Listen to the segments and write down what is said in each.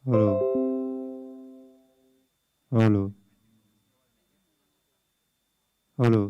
Hello. Hello. Hello.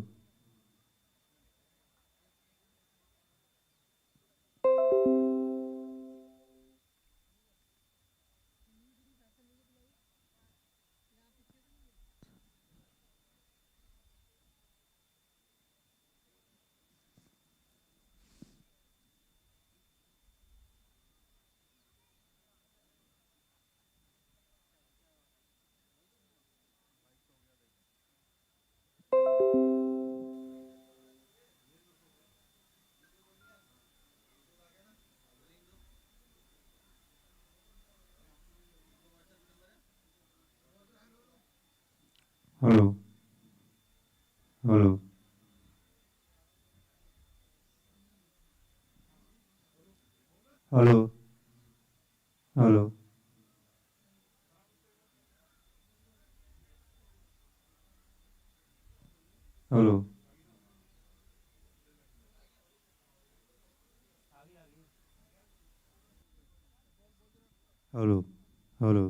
Hello. Hello. Hello. Hello. Hello. Hello. Hello.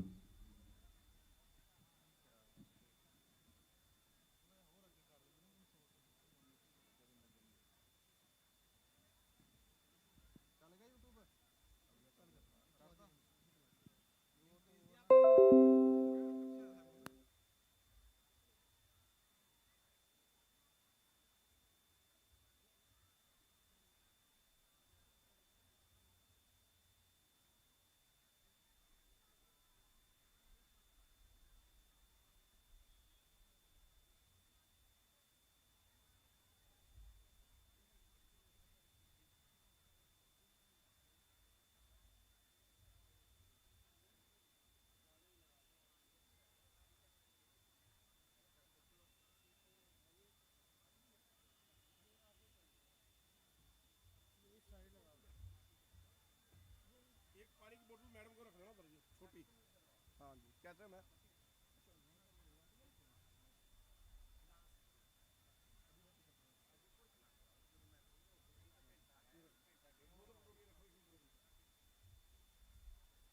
एक पानी की बोतल मैडम को रख लेना उधर, ये छोटी। हाँ जी, कैसे मैं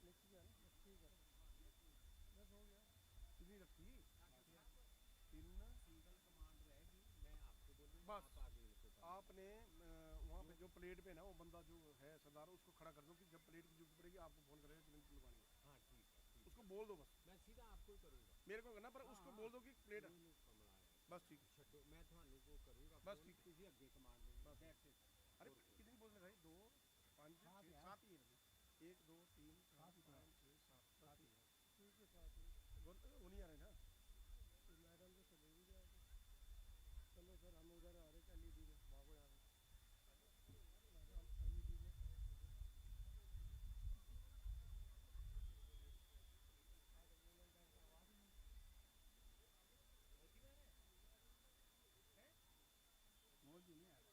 मिक्स किया ना, बस ठीक है, बस हो गया। कितनी रखी? तीन ना, बस। आपने वहाँ पे जो प्लेट पे ना, वो बंदा जो है सरदार, उसको खड़ा कर दो कि जब प्लेट की जरूरत पड़ेगी आपको फोन करेगा कि मिनट लगवानी है। उसको बोल दो बस, मेरे को करना, पर उसको बोल दो कि प्लेट। बस ठीक है, बस ठीक है, बस। अरे कितनी बोतलें भाई? दो, पाँच, छः, सात ही है अभी। एक, दो, तीन, चार, पाँच, छः, सात, सात ही है। ठीक है, सात ही वो नहीं आ रहे ना, तो मैडम तो चले भी गया। चलो सर, हम उधर आ रहे एलईडी में, भागो यहाँ से। हम एलईडी में वो जी नहीं आ रहा।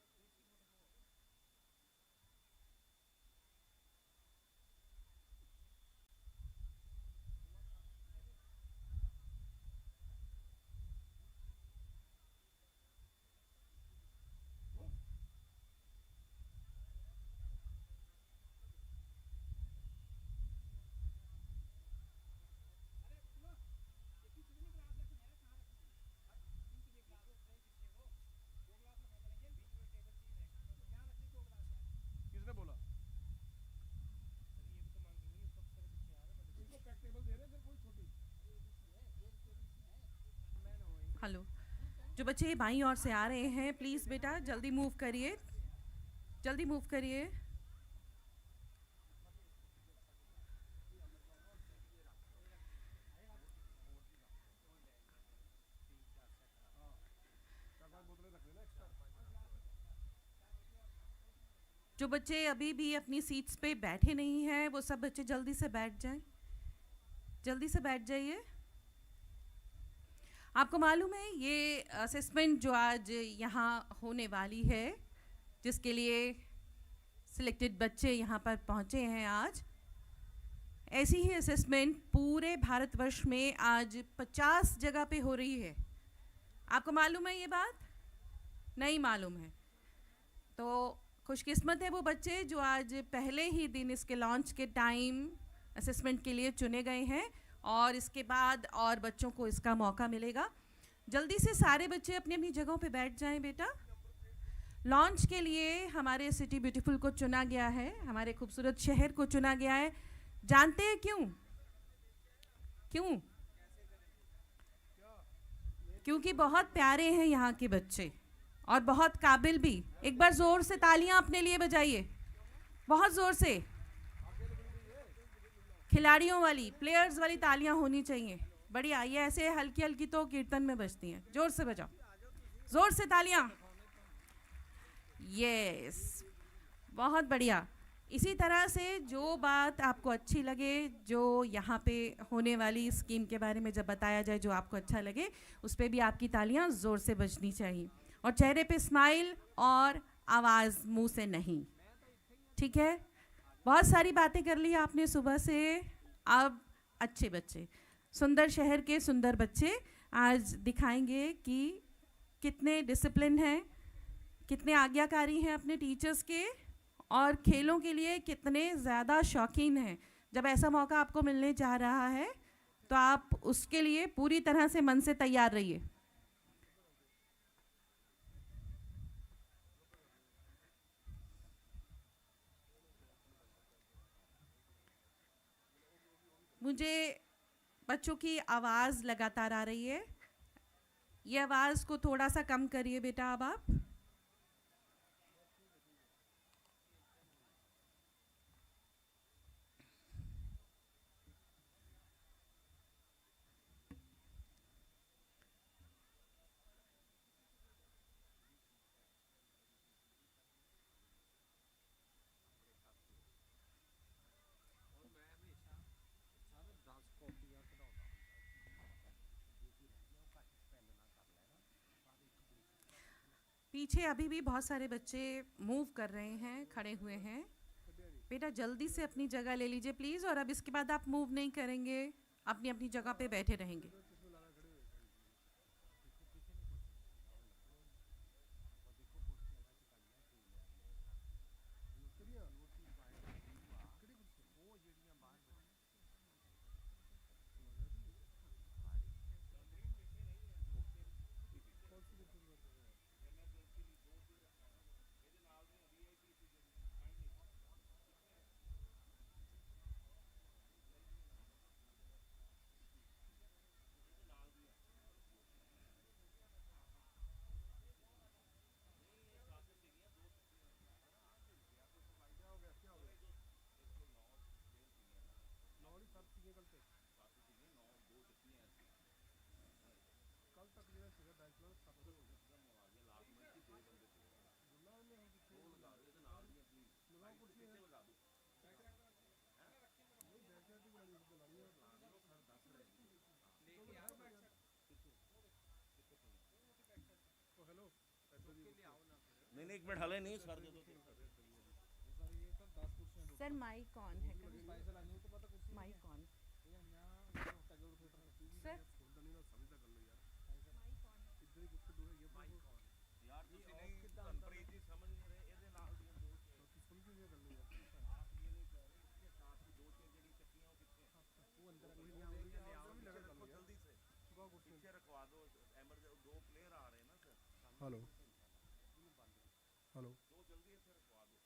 किसने बोला? इनको पैक टेबल दे रहे हैं सर, कोई छोटी। हेलो। जो बच्चे बाईं ओर से आ रहे हैं प्लीज़ बेटा जल्दी मूव करिए, जल्दी मूव करिए। हाँ, चार पांच बोतलें रख लेना एक्स्ट्रा। जो बच्चे अभी भी अपनी सीट्स पे बैठे नहीं हैं वो सब बच्चे जल्दी से बैठ जाएं, जल्दी से बैठ जाइए। आपको मालूम है ये असेसमेंट जो आज यहाँ होने वाली है, जिसके लिए सिलेक्टेड बच्चे यहाँ पर पहुँचे हैं आज, ऐसी ही असेसमेंट पूरे भारतवर्ष में आज 50 जगह पे हो रही है। आपको मालूम है ये बात? नहीं मालूम है तो खुशकिस्मत है वो बच्चे जो आज पहले ही दिन इसके लॉन्च के टाइम असेसमेंट के लिए चुने गए हैं और इसके बाद और बच्चों को इसका मौका मिलेगा। जल्दी से सारे बच्चे अपनी अपनी जगहों पे बैठ जाएं बेटा। लॉन्च के लिए हमारे सिटी ब्यूटीफुल को चुना गया है, हमारे खूबसूरत शहर को चुना गया है। जानते हैं क्यों? क्यों? क्योंकि बहुत प्यारे हैं यहाँ के बच्चे और बहुत काबिल भी। एक बार जोर से तालियां अपने लिए बजाइए, बहुत जोर से। खिलाड़ियों वाली, प्लेयर्स वाली तालियां होनी चाहिए। बढ़िया, ये ऐसे हल्की हल्की तो कीर्तन में बजती हैं। जोर से बजाओ, जोर से तालियां। यस, बहुत बढ़िया। इसी तरह से जो बात आपको अच्छी लगे, जो यहाँ पे होने वाली स्कीम के बारे में जब बताया जाए, जो आपको अच्छा लगे, उस पर भी आपकी तालियां जोर से बजनी चाहिए और चेहरे पे स्माइल और आवाज़ मुंह से नहीं। ठीक है? बहुत सारी बातें कर ली आपने सुबह से। अब अच्छे बच्चे, सुंदर शहर के सुंदर बच्चे आज दिखाएंगे कि कितने डिसिप्लिन हैं, कितने आज्ञाकारी हैं अपने टीचर्स के और खेलों के लिए कितने ज़्यादा शौकीन हैं। जब ऐसा मौका आपको मिलने जा रहा है तो आप उसके लिए पूरी तरह से मन से तैयार रहिए। मुझे बच्चों की आवाज़ लगातार आ रही है, ये आवाज़ को थोड़ा सा कम करिए बेटा अब आप। पीछे अभी भी बहुत सारे बच्चे मूव कर रहे हैं, खड़े हुए हैं। बेटा जल्दी से अपनी जगह ले लीजिए प्लीज़, और अब इसके बाद आप मूव नहीं करेंगे, अपनी अपनी जगह पे बैठे रहेंगे। नहीं नहीं, एक मिनट हले नहीं सर दे दो। सर माइक ऑन है, माइक ऑन सर। यार ਤੁਸੀਂ ਨਹੀਂ ਧਨਪ੍ਰੀਤ ਜੀ ਸਮਝ ਨਹੀਂ ਰਹੇ ਇਹਦੇ ਨਾਲ ਦੀਆਂ ਦੋ वो अंदर जल्दी से पीछे रखवा दो। एमरजेंसी दो प्लेयर आ रहे हैं ना सर। हेलो हेलो, दो जल्दी से रखवा दो।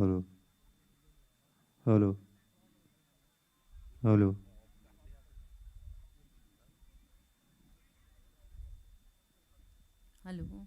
Hello hello hello hello.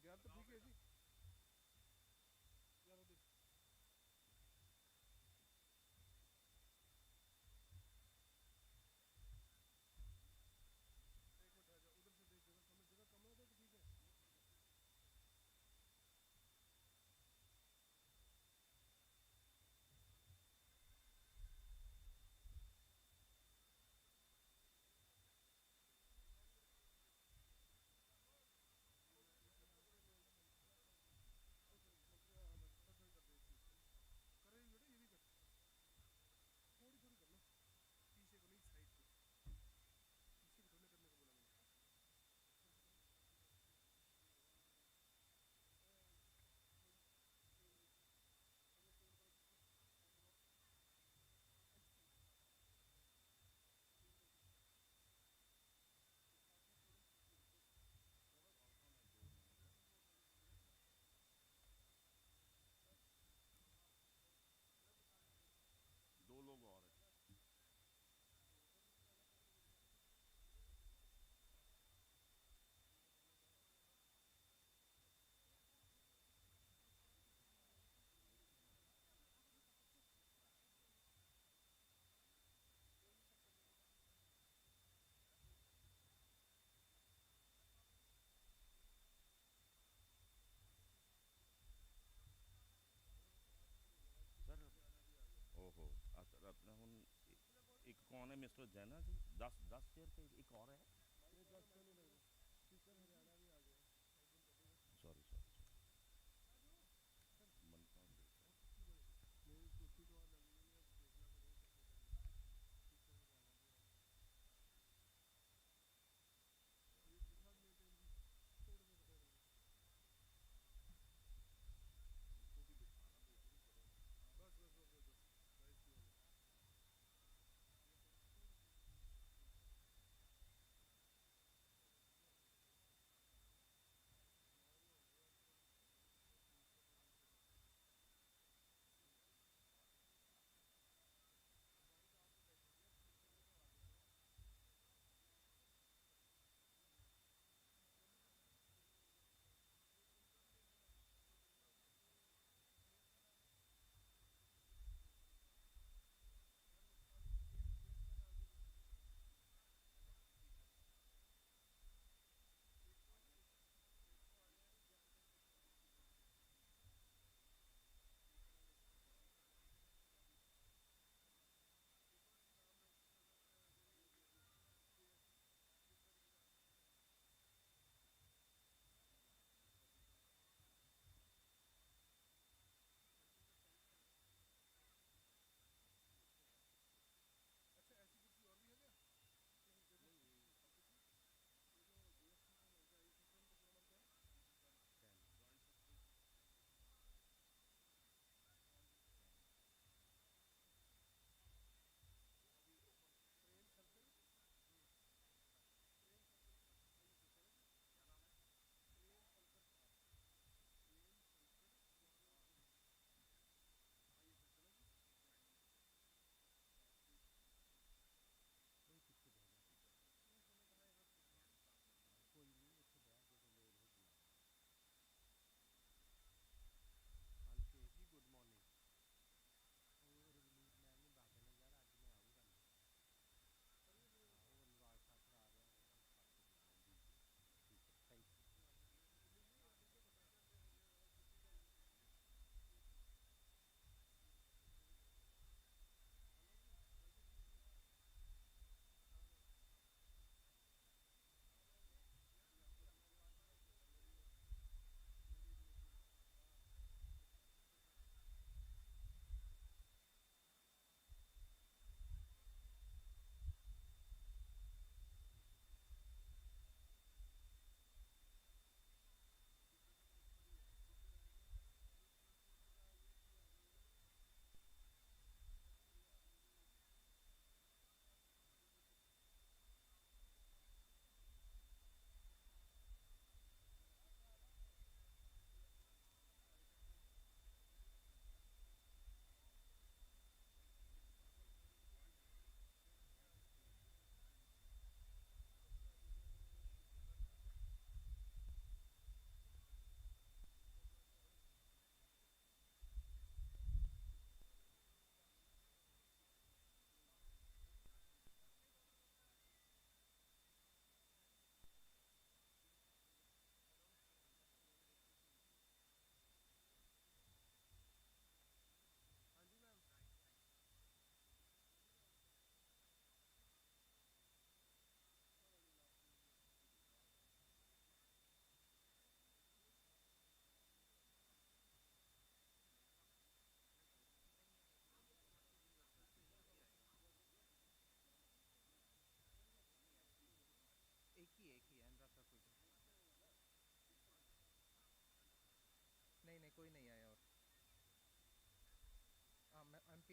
Gap तो ठीक है जी। दो लोग और हैं। सर ओहो सर अपना हूँ एक कौन है मिस्टर जैना जी 10 चेयर पे एक और है। सॉरी सॉरी मनता हूँ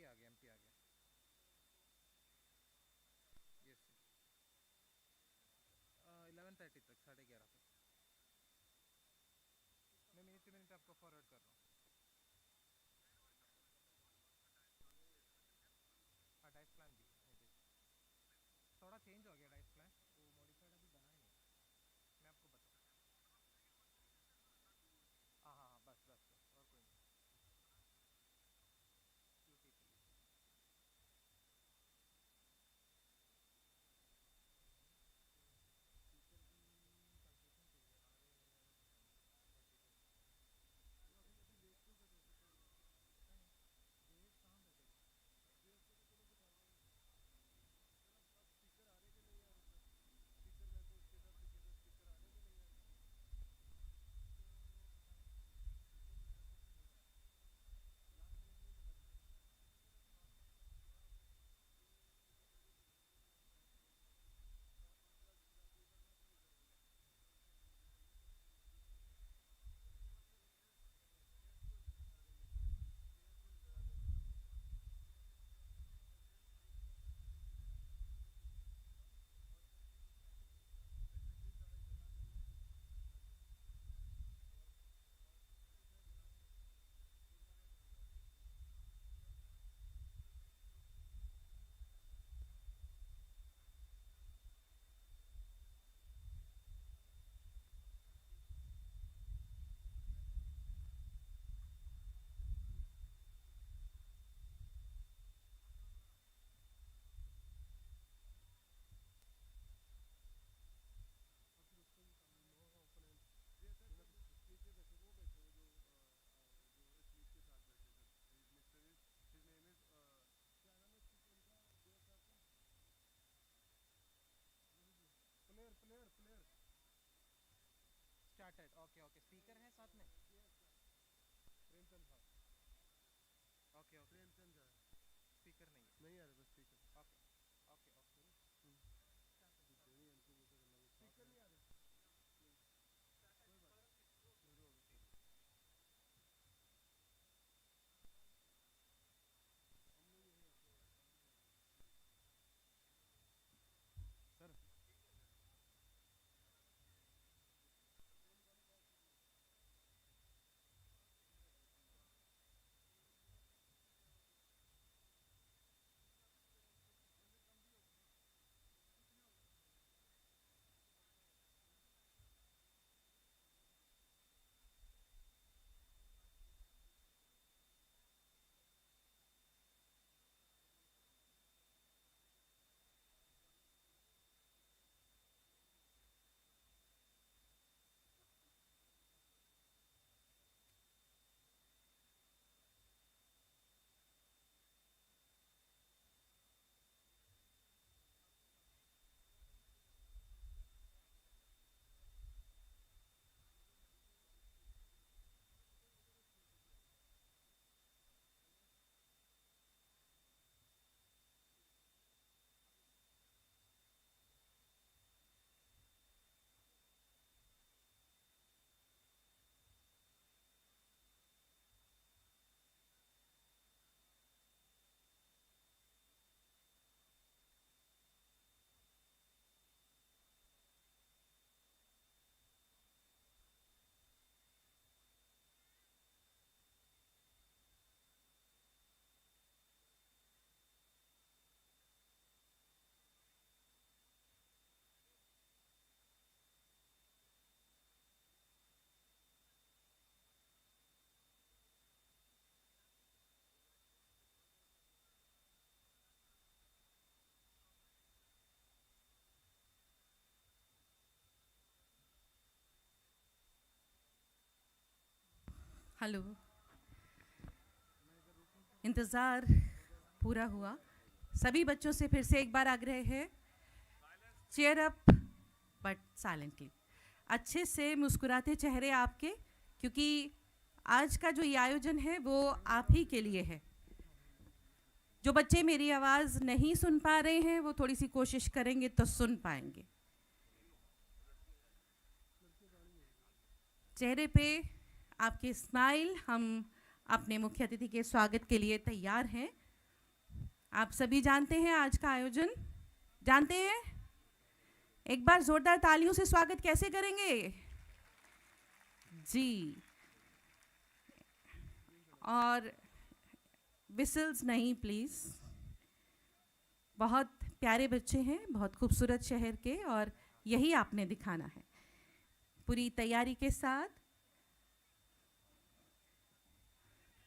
एमपी आ गया यस 11:30 तक 11:30 तक मैं मिनट टू मिनट आपको फॉरवर्ड कर रहा हूँ। हाँ डाइस प्लान भी थोड़ा चेंज हो गया डाइस प्लान, वो मॉडिफाइड अभी बना ही नहीं, मैं आपको बताऊँ। हाँ हाँ हाँ बस बस बस और कोई नहीं। यूटी पे स्पीकर की कंसेशन चाहिए हमारे पता नहीं वेव कहाँ बैठेगा। स्पीकर आ रहे कि नहीं आ रहे सर? स्पीकर में तो उसके साथ स्पीकर आ रहे कि नहीं आ रहे? नीचे बैठे वो बैठे हो जो स्लीप के साथ बैठे sir, mister his name is क्या नाम है उनका देव साहब का? Player player player started. Okay okay speaker है साथ में। प्रेमचंद साहब। ओके ओके प्रेमचंद साहब स्पीकर नहीं है। नहीं आ रहे बस speaker. Okay okay okay speaker नहीं आ रहे। कोई बात नहीं होगी। हमने यही सर हेलो। इंतज़ार पूरा हुआ। सभी बच्चों से फिर से एक बार आग्रह है, चेयर अप बट साइलेंटली। अच्छे से मुस्कुराते चेहरे आपके, क्योंकि आज का जो ये आयोजन है वो आप ही के लिए है। जो बच्चे मेरी आवाज़ नहीं सुन पा रहे हैं वो थोड़ी सी कोशिश करेंगे तो सुन पाएंगे। चेहरे पे आपके स्माइल, हम अपने मुख्य अतिथि के स्वागत के लिए तैयार हैं। आप सभी जानते हैं आज का आयोजन? जानते हैं? एक बार जोरदार तालियों से स्वागत कैसे करेंगे? जी, और विसल्स नहीं प्लीज़। बहुत प्यारे बच्चे हैं, बहुत खूबसूरत शहर के, और यही आपने दिखाना है पूरी तैयारी के साथ।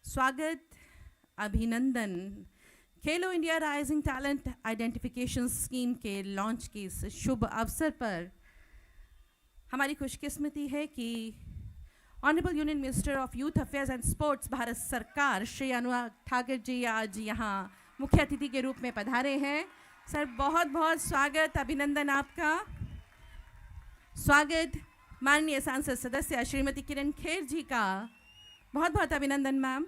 स्वागत, अभिनंदन। खेलो India rising talent identification scheme के लॉन्च के इस शुभ अवसर पर हमारी खुशकिस्मती है कि honourable union minister of youth affairs and sports Bharat सरकार श्री अनुराग ठाकुर जी आज यहाँ मुख्य अतिथि के रूप में पधारे हैं। सर, बहुत बहुत स्वागत, अभिनंदन आपका। स्वागत माननीय सांसद सदस्य श्रीमती किरण खेर जी का, बहुत बहुत अभिनंदन मैम।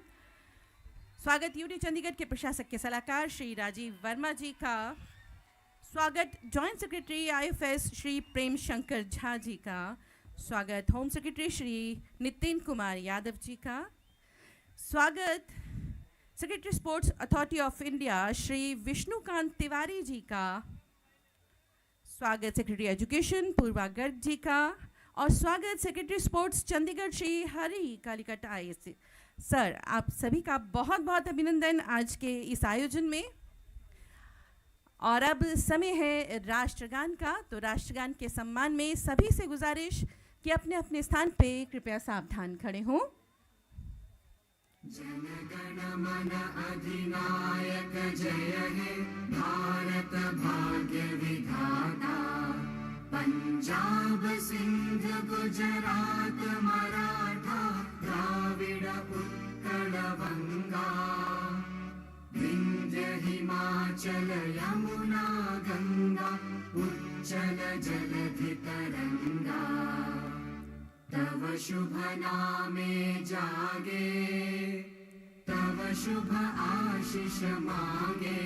स्वागत यूटी चंडीगढ़ के प्रशासक के सलाहकार श्री राजीव वर्मा जी का। स्वागत joint secretary IFS Shri Prem Shankar Jha ji का। स्वागत होम सेक्रेटरी श्री नितिन कुमार यादव जी का। स्वागत secretary sports authority of India Shri Vishnukant Tiwari ji का। स्वागत सेक्रेटरी एजुकेशन पूर्वा गर्ग जी का। और स्वागत secretary sports Chandigarh Shri Hari Kalikatai. Sir, आप सभी का बहुत बहुत अभिनंदन आज के इस आयोजन में। और अब समय है राष्ट्रगान का, तो राष्ट्रगान के सम्मान में सभी से गुजारिश कि अपने अपने स्थान पे कृपया सावधान खड़े हों। जनगण मन अधिनायक जय हे भारत भाग्य विधाता। पंजाब सिंध गुजरात मराठा द्राविड़ उत्कल बंगा। विंध्य हिमाचल यमुना गंगा उच्चल जलधि तरंगा। तव शुभ नामे जागे तव शुभ आशीष मांगे।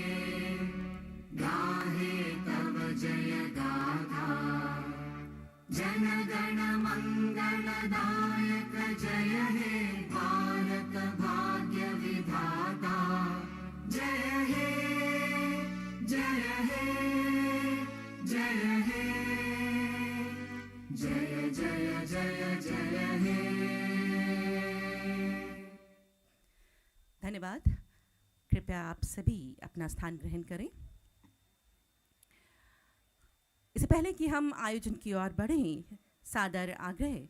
गाहे तव जय गाथा जन गण मंगलदायक जय हे भारत भाग्य विधाता। जय हे जय हे जय हे जय जय जय जय हे। धन्यवाद। कृपया आप सभी अपना स्थान ग्रहण करें। इससे पहले कि हम आयोजन की ओर बढ़ें, सादर आग्रह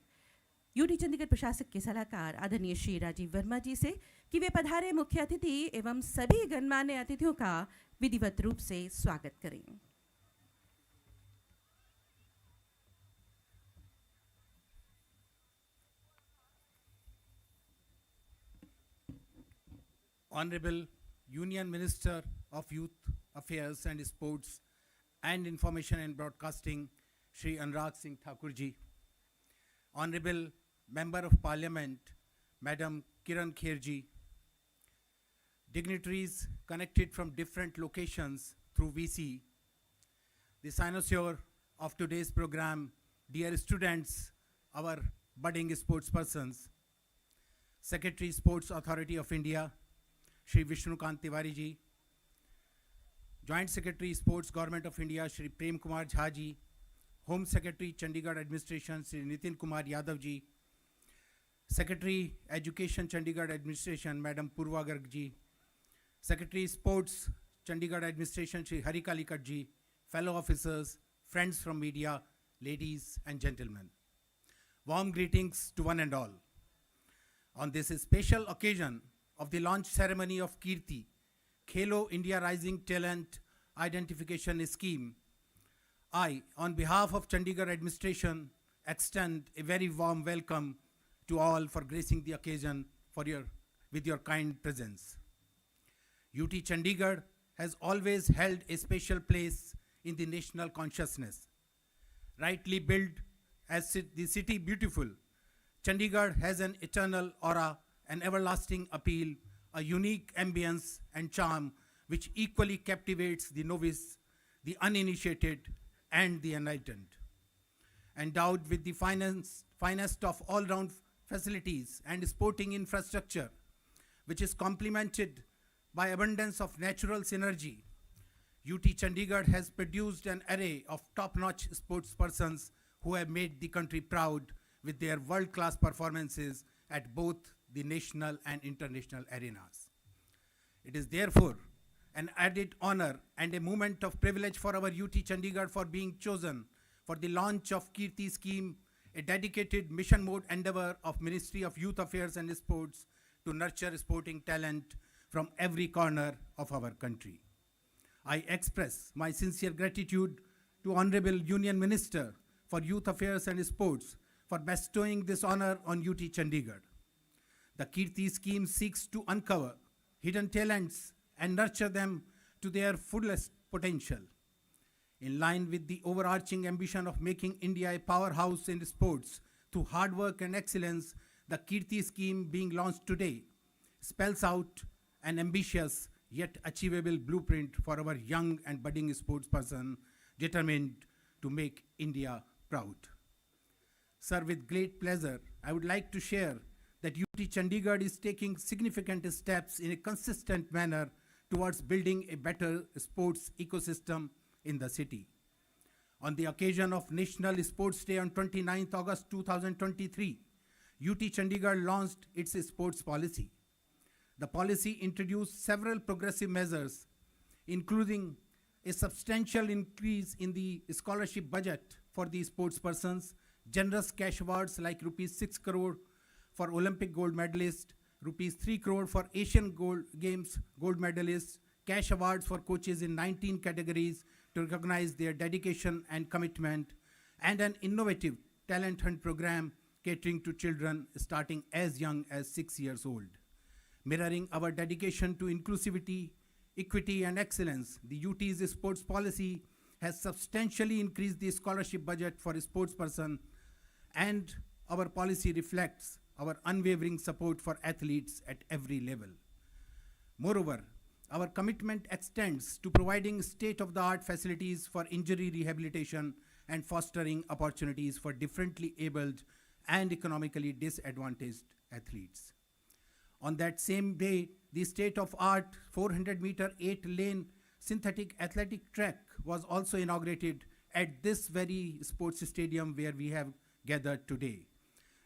यूटी चंडीगढ़ प्रशासक के सलाहकार आदरणीय श्री राजीव वर्मा जी से कि वे पधारे मुख्य अतिथि एवं सभी गणमान्य अतिथियों का विधिवत रूप से स्वागत करें। Honorable Union Minister of Youth Affairs and Sports and Information and Broadcasting, Shri Anurag Singh Thakur ji. Honorable Member of Parliament, Madam Kiran Kher ji. Dignitaries connected from different locations through VC. The cynosure of today's program, dear students, our budding sports persons, Secretary Sports Authority of India, Shri Vishnukant Tiwari ji, Joint Secretary Sports Government of India Shri Prem Kumar Jha ji, Home Secretary Chandigarh Administration Shri Nitin Kumar Yadav ji, Secretary Education Chandigarh Administration Madam Purva Garg ji, Secretary Sports Chandigarh Administration Shri Hari Kalikat ji, fellow officers, friends from media, ladies and gentlemen. Warm greetings to one and all. On this special occasion of the launch ceremony of Kirti, Khelo India Rising Talent Identification Scheme, I, on behalf of Chandigarh administration, extend a very warm welcome to all for gracing the occasion with your kind presence. UT Chandigarh has always held a special place in the national consciousness. Rightly built as the city beautiful, Chandigarh has an eternal aura, an everlasting appeal, a unique ambience and charm which equally captivates the novice, the uninitiated, and the enlightened. Endowed with the finest of all-round facilities and sporting infrastructure, which is complemented by abundance of natural synergy, UT Chandigarh has produced an array of top-notch sportspersons who have made the country proud with their world-class performances at both the national and international arenas. It is therefore an added honor and a moment of privilege for our UT Chandigarh for being chosen for the launch of Kirti Scheme, a dedicated mission mode endeavor of Ministry of Youth Affairs and Sports to nurture sporting talent from every corner of our country. I express my sincere gratitude to Honorable Union Minister for Youth Affairs and Sports for bestowing this honor on UT Chandigarh. The Kirti Scheme seeks to uncover hidden talents and nurture them to their fullest potential. In line with the overarching ambition of making India a powerhouse in sports through hard work and excellence, the Kirti Scheme being launched today spells out an ambitious yet achievable blueprint for our young and budding sportsperson determined to make India proud. Sir, with great pleasure, I would like to share that UT Chandigarh is taking significant steps in a consistent manner towards building a better sports ecosystem in the city. On the occasion of National Sports Day on 29th August 2023, UT Chandigarh launched its sports policy. The policy introduced several progressive measures, including a substantial increase in the scholarship budget for the sportspersons, generous cash awards like rupees 6 crore for Olympic gold medalists, rupees 3 crore for Asian Games gold medalists, cash awards for coaches in 19 categories to recognize their dedication and commitment, and an innovative talent hunt program catering to children starting as young as 6 years old. Mirroring our dedication to inclusivity, equity, and excellence, the UT's sports policy has substantially increased the scholarship budget for a sportsperson, and our policy reflects our unwavering support for athletes at every level. Moreover, our commitment extends to providing state-of-the-art facilities for injury rehabilitation and fostering opportunities for differently abled and economically disadvantaged athletes. On that same day, the state-of-art 400-meter 8-lane synthetic athletic track was also inaugurated at this very sports stadium where we have gathered today.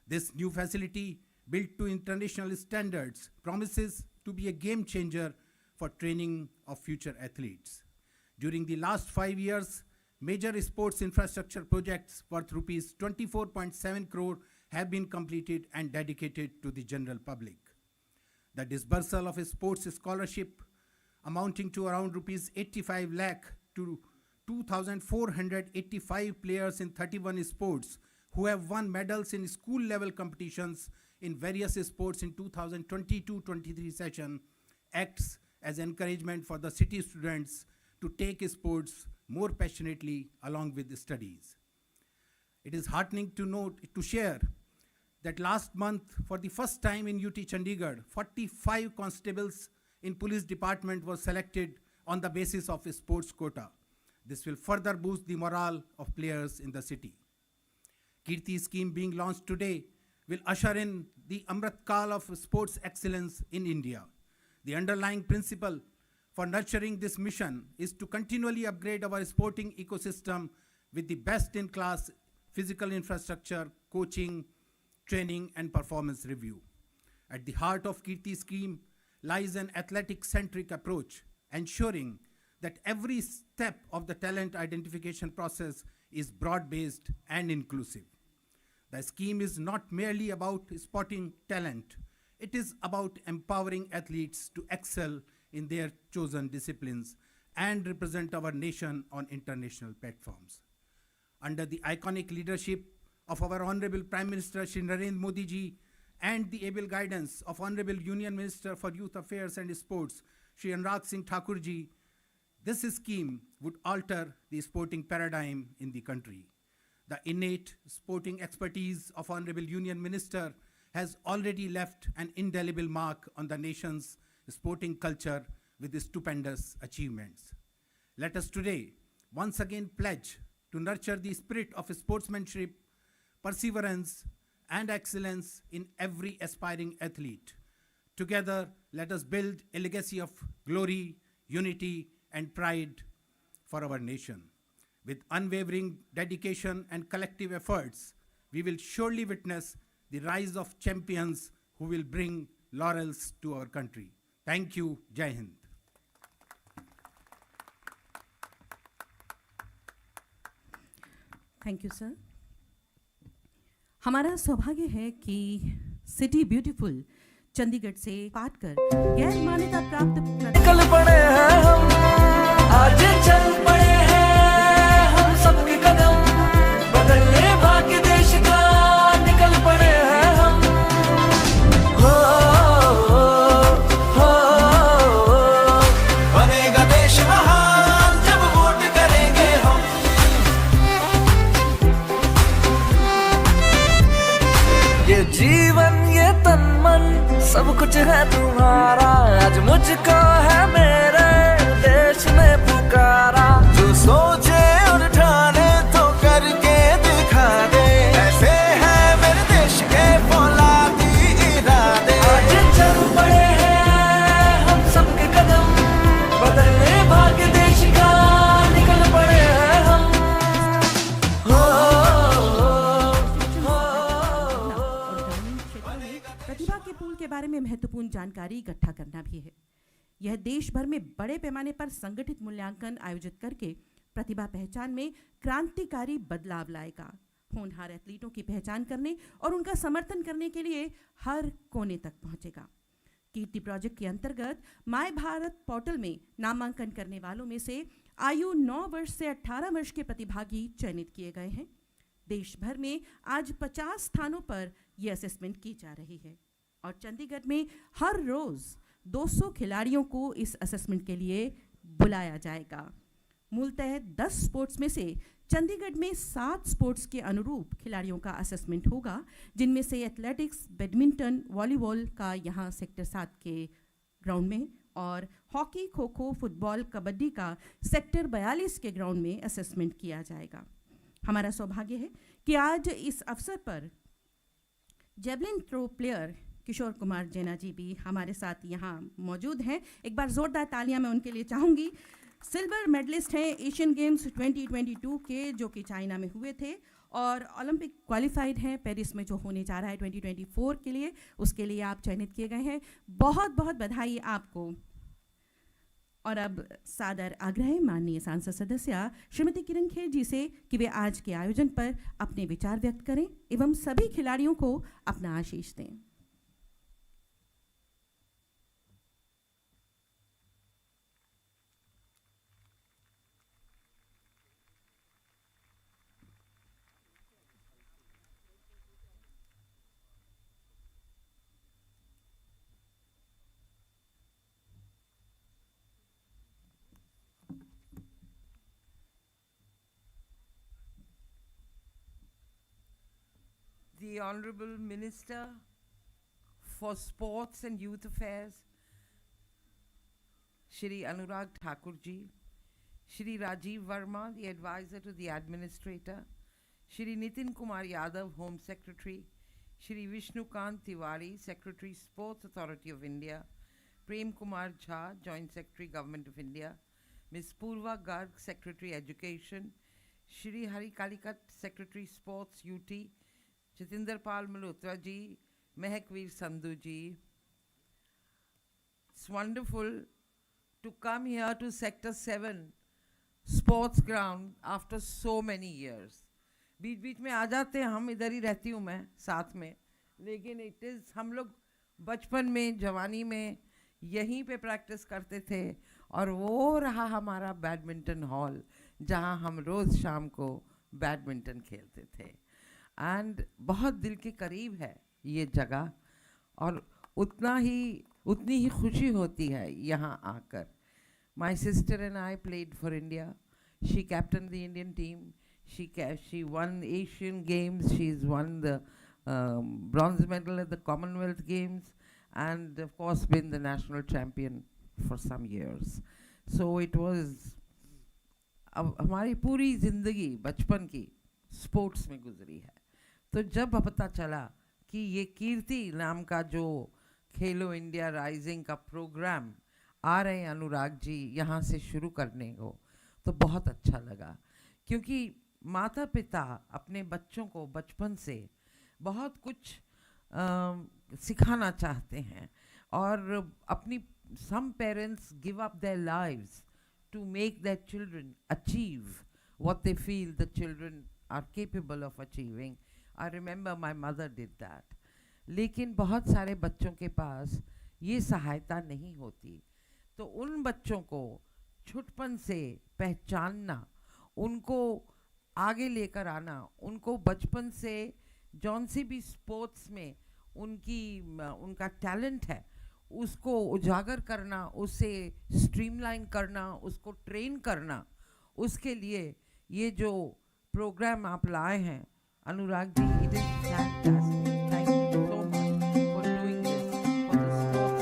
This new facility, built to international standards, promises to be a game changer for training of future athletes. During the last 5 years, major sports infrastructure projects worth rupees 24.7 crore have been completed and dedicated to the general public. The disbursal of a sports scholarship amounting to around rupees 85 lakh to 2,485 players in 31 sports who have won medals in school level competitions in various sports in 2022-23 session acts as encouragement for the city students to take sports more passionately along with the studies. It is heartening to share that last month, for the first time in UT Chandigarh, 45 constables in police department was selected on the basis of a sports quota. This will further boost the morale of players in the city. Kirti Scheme being launched today will usher in the Amrit Kal of sports excellence in India. The underlying principle for nurturing this mission is to continually upgrade our sporting ecosystem with the best-in-class physical infrastructure, coaching, training, and performance review. At the heart of Kirti Scheme lies an athletic-centric approach, ensuring that every step of the talent identification process is broad-based and inclusive. The scheme is not merely about spotting talent. It is about empowering athletes to excel in their chosen disciplines and represent our nation on international platforms. Under the iconic leadership of our Honorable Prime Minister Shri Narendra Modi ji and the able guidance of Honorable Union Minister for Youth Affairs and Sports Shri Anurag Singh Thakur ji, this scheme would alter the sporting paradigm in the country. The innate sporting expertise of Honorable Union Minister has already left an indelible mark on the nation's sporting culture with stupendous achievements. Let us today once again pledge to nurture the spirit of sportsmanship, perseverance, and excellence in every aspiring athlete. Together, let us build a legacy of glory, unity, and pride for our nation. With unwavering dedication and collective efforts, we will surely witness the rise of champions who will bring laurels to our country. Thank you. Jai Hind. Thank you sir. हमारा सौभाग्य है कि city beautiful Chandigarh से पाठ कर गैर मान्यता प्राप्त निकल पड़े हैं हम, आज चल पड़े हैं हम, सबके कदम बदलने भाग्य देश का निकल पड़े हैं हम। हो बनेगा देश महान जब वोट करेंगे हम। ये जीवन ये तन मन सब कुछ है तुम्हारा, आज मुझको है मेरे देश ने पुकारा। जो सोचे और ठाने तो करके दिखा दे, ऐसे है मेरे देश के फौलादी इरादे। आज चल पड़े हैं हम सबके कदम, बदलने भाग्य देश का निकल पड़े हैं हम। प्रतिभा के पूल के बारे में महत्वपूर्ण जानकारी इकट्ठा करना भी है। यह देश भर में बड़े पैमाने पर संगठित मूल्यांकन आयोजित करके प्रतिभा पहचान में क्रांतिकारी बदलाव लाएगा। होनहार एथलीटों की पहचान करने और उनका समर्थन करने के लिए हर कोने तक पहुंचेगा। कीर्ति प्रोजेक्ट के अंतर्गत माय भारत पोर्टल में नामांकन करने वालों में से आयु 9 वर्ष से 18 वर्ष के प्रतिभागी चयनित किए गए हैं। देश भर में आज 50 स्थानों पर यह असेसमेंट की जा रही है और चंडीगढ़ में हर रोज 200 खिलाड़ियों को इस असेसमेंट के लिए बुलाया जाएगा। मूलतः 10 स्पोर्ट्स में से चंडीगढ़ में 7 स्पोर्ट्स के अनुरूप खिलाड़ियों का असेसमेंट होगा, जिनमें से एथलेटिक्स, बैडमिंटन, वॉलीबॉल का यहाँ सेक्टर 7 के ग्राउंड में और हॉकी, खो खो, फुटबॉल, कबड्डी का सेक्टर 42 के ग्राउंड में असेसमेंट किया जाएगा। हमारा सौभाग्य है कि आज इस अवसर पर javelin throw player Kishore Kumar जैना जी भी हमारे साथ यहाँ मौजूद हैं। एक बार जोरदार तालियां मैं उनके लिए चाहूँगी। सिल्वर मेडलिस्ट हैं एशियन गेम्स 2022 के, जो कि चाइना में हुए थे, और ओलंपिक क्वालिफाइड हैं पेरिस में जो होने जा रहा है 2024 के लिए, उसके लिए आप चयनित किए गए हैं। बहुत बहुत बधाई आपको। और अब सादर आग्रह माननीय सांसद सदस्य श्रीमती किरण खेर जी से कि वे आज के आयोजन पर अपने विचार व्यक्त करें एवं सभी खिलाड़ियों को अपना आशीष दें। The Honorable Minister for Sports and Youth Affairs, Shri Anurag Thakur ji, Shri Rajiv Verma, the Advisor to the Administrator, Shri Nitin Kumar Yadav, Home Secretary, Shri Vishnukant Tiwari, Secretary, Sports Authority of India, Prem Kumar Jha, Joint Secretary, Government of India, Ms. Purva Garg, Secretary, Education, Shri Hari Kalikat, Secretary, Sports, UT, Jatinder Pal Malhotra ji, Mehakveer Sandhu ji. It's wonderful to come here to Sector 7 sports ground after so many years. बीच बीच में आ जाते हैं हम, इधर ही रहती हूँ मैं साथ में, लेकिन इट इज़ हम लोग बचपन में, जवानी में यहीं पे प्रैक्टिस करते थे, और वो रहा हमारा बैडमिंटन हॉल जहाँ हम रोज़ शाम को बैडमिंटन खेलते थे। एंड बहुत दिल के करीब है ये जगह, और उतनी ही खुशी होती है यहाँ आकर। My sister and I played for India. She captain the Indian team. She won Asian Games. She's won the bronze medal at the Commonwealth Games, and of course been the national champion for some years. So it was हमारी पूरी जिंदगी बचपन की sports में गुजरी है। तो जब पता चला कि ये कीर्ति नाम का जो खेलो इंडिया राइजिंग का प्रोग्राम आ रहे हैं अनुराग जी यहाँ से शुरू करने को, तो बहुत अच्छा लगा, क्योंकि माता पिता अपने बच्चों को बचपन से बहुत कुछ सिखाना चाहते हैं, और अपनी some parents give up their lives to make their children achieve what they feel the children are capable of achieving. I remember my mother did that. लेकिन बहुत सारे बच्चों के पास ये सहायता नहीं होती, तो उन बच्चों को छुटपन से पहचानना, उनको आगे लेकर आना, उनको बचपन से जौन सी भी स्पोर्ट्स में उनका टैलेंट है उसको उजागर करना, उसे स्ट्रीमलाइन करना, उसको ट्रेन करना, उसके लिए ये जो प्रोग्राम आप लाए हैं Anurag ji, it is fantastic. Thank you so much for doing this for the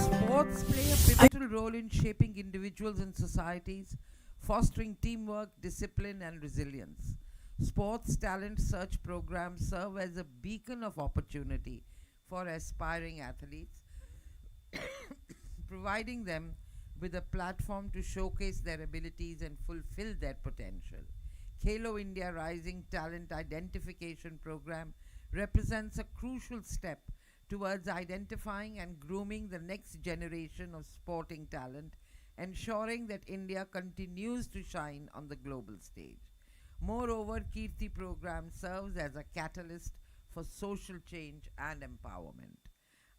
sports people. Sports play a pivotal role in shaping individuals and societies, fostering teamwork, discipline and resilience. Sports talent search programs serve as a beacon of opportunity for aspiring athletes, providing them with a platform to showcase their abilities and fulfill their potential. Khelo India Rising Talent Identification Program represents a crucial step towards identifying and grooming the next generation of sporting talent, ensuring that India continues to shine on the global stage. Moreover, Kirti program serves as a catalyst for social change and empowerment.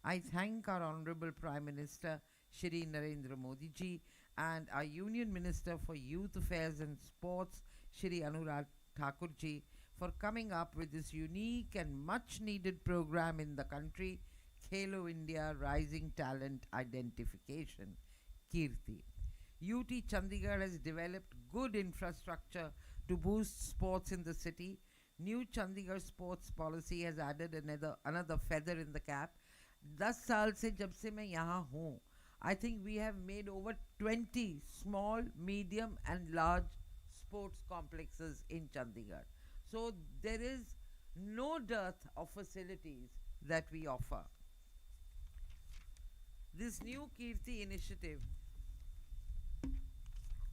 I thank our Honorable Prime Minister Shri Narendra Modi ji and our Union Minister for Youth Affairs and Sports Shri Anurag Thakur ji for coming up with this unique and much needed program in the country, Khelo India Rising Talent Identification, Kirti. UT Chandigarh has developed good infrastructure to boost sports in the city. New Chandigarh sports policy has added another feather in the cap. 10 साल से जब से मैं यहाँ हूँ, I think we have made over 20 small, medium and large sports complexes in Chandigarh. So there is no dearth of facilities that we offer. This new Kirti initiative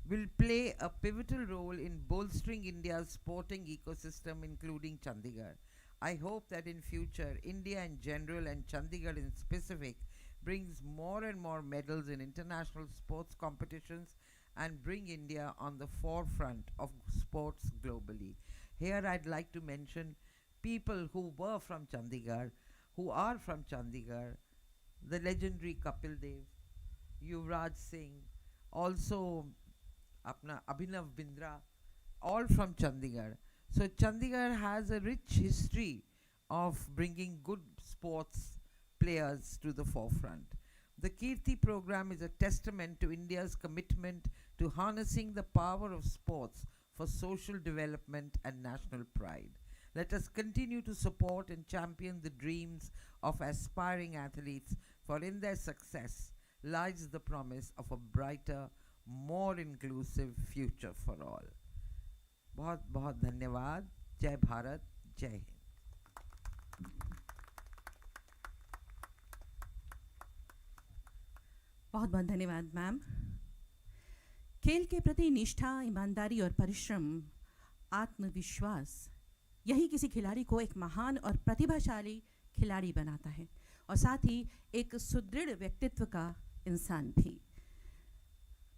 will play a pivotal role in bolstering India's sporting ecosystem, including Chandigarh. I hope that in future, India in general and Chandigarh in specific brings more and more medals in international sports competitions and bring India on the forefront of sports globally. Here I'd like to mention people who were from Chandigarh, who are from Chandigarh, the legendary Kapil Dev, Yuvraj Singh, also Apna Abhinav Bindra, all from Chandigarh. So Chandigarh has a rich history of bringing good sports players to the forefront. The Kirti program is a testament to India's commitment to harnessing the power of sports for social development and national pride. Let us continue to support and champion the dreams of aspiring athletes, for in their success lies the promise of a brighter, more inclusive future for all. बहुत बहुत धन्यवाद. जय भारत, जय हिंद. बहुत बहुत धन्यवाद ma'am. खेल के प्रति निष्ठा, ईमानदारी और परिश्रम, आत्मविश्वास, यही किसी खिलाड़ी को एक महान और प्रतिभाशाली खिलाड़ी बनाता है, और साथ ही एक सुदृढ़ व्यक्तित्व का इंसान भी.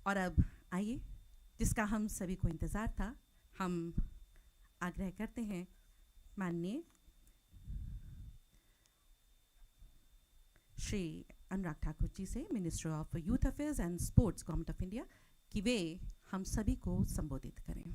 और अब आइए, जिसका हम सभी को इंतज़ार था, हम आग्रह करते हैं माननीय श्री अनुराग ठाकुर जी से, minister of youth affairs and sports, government of India, कि वे हम सभी को संबोधित करें.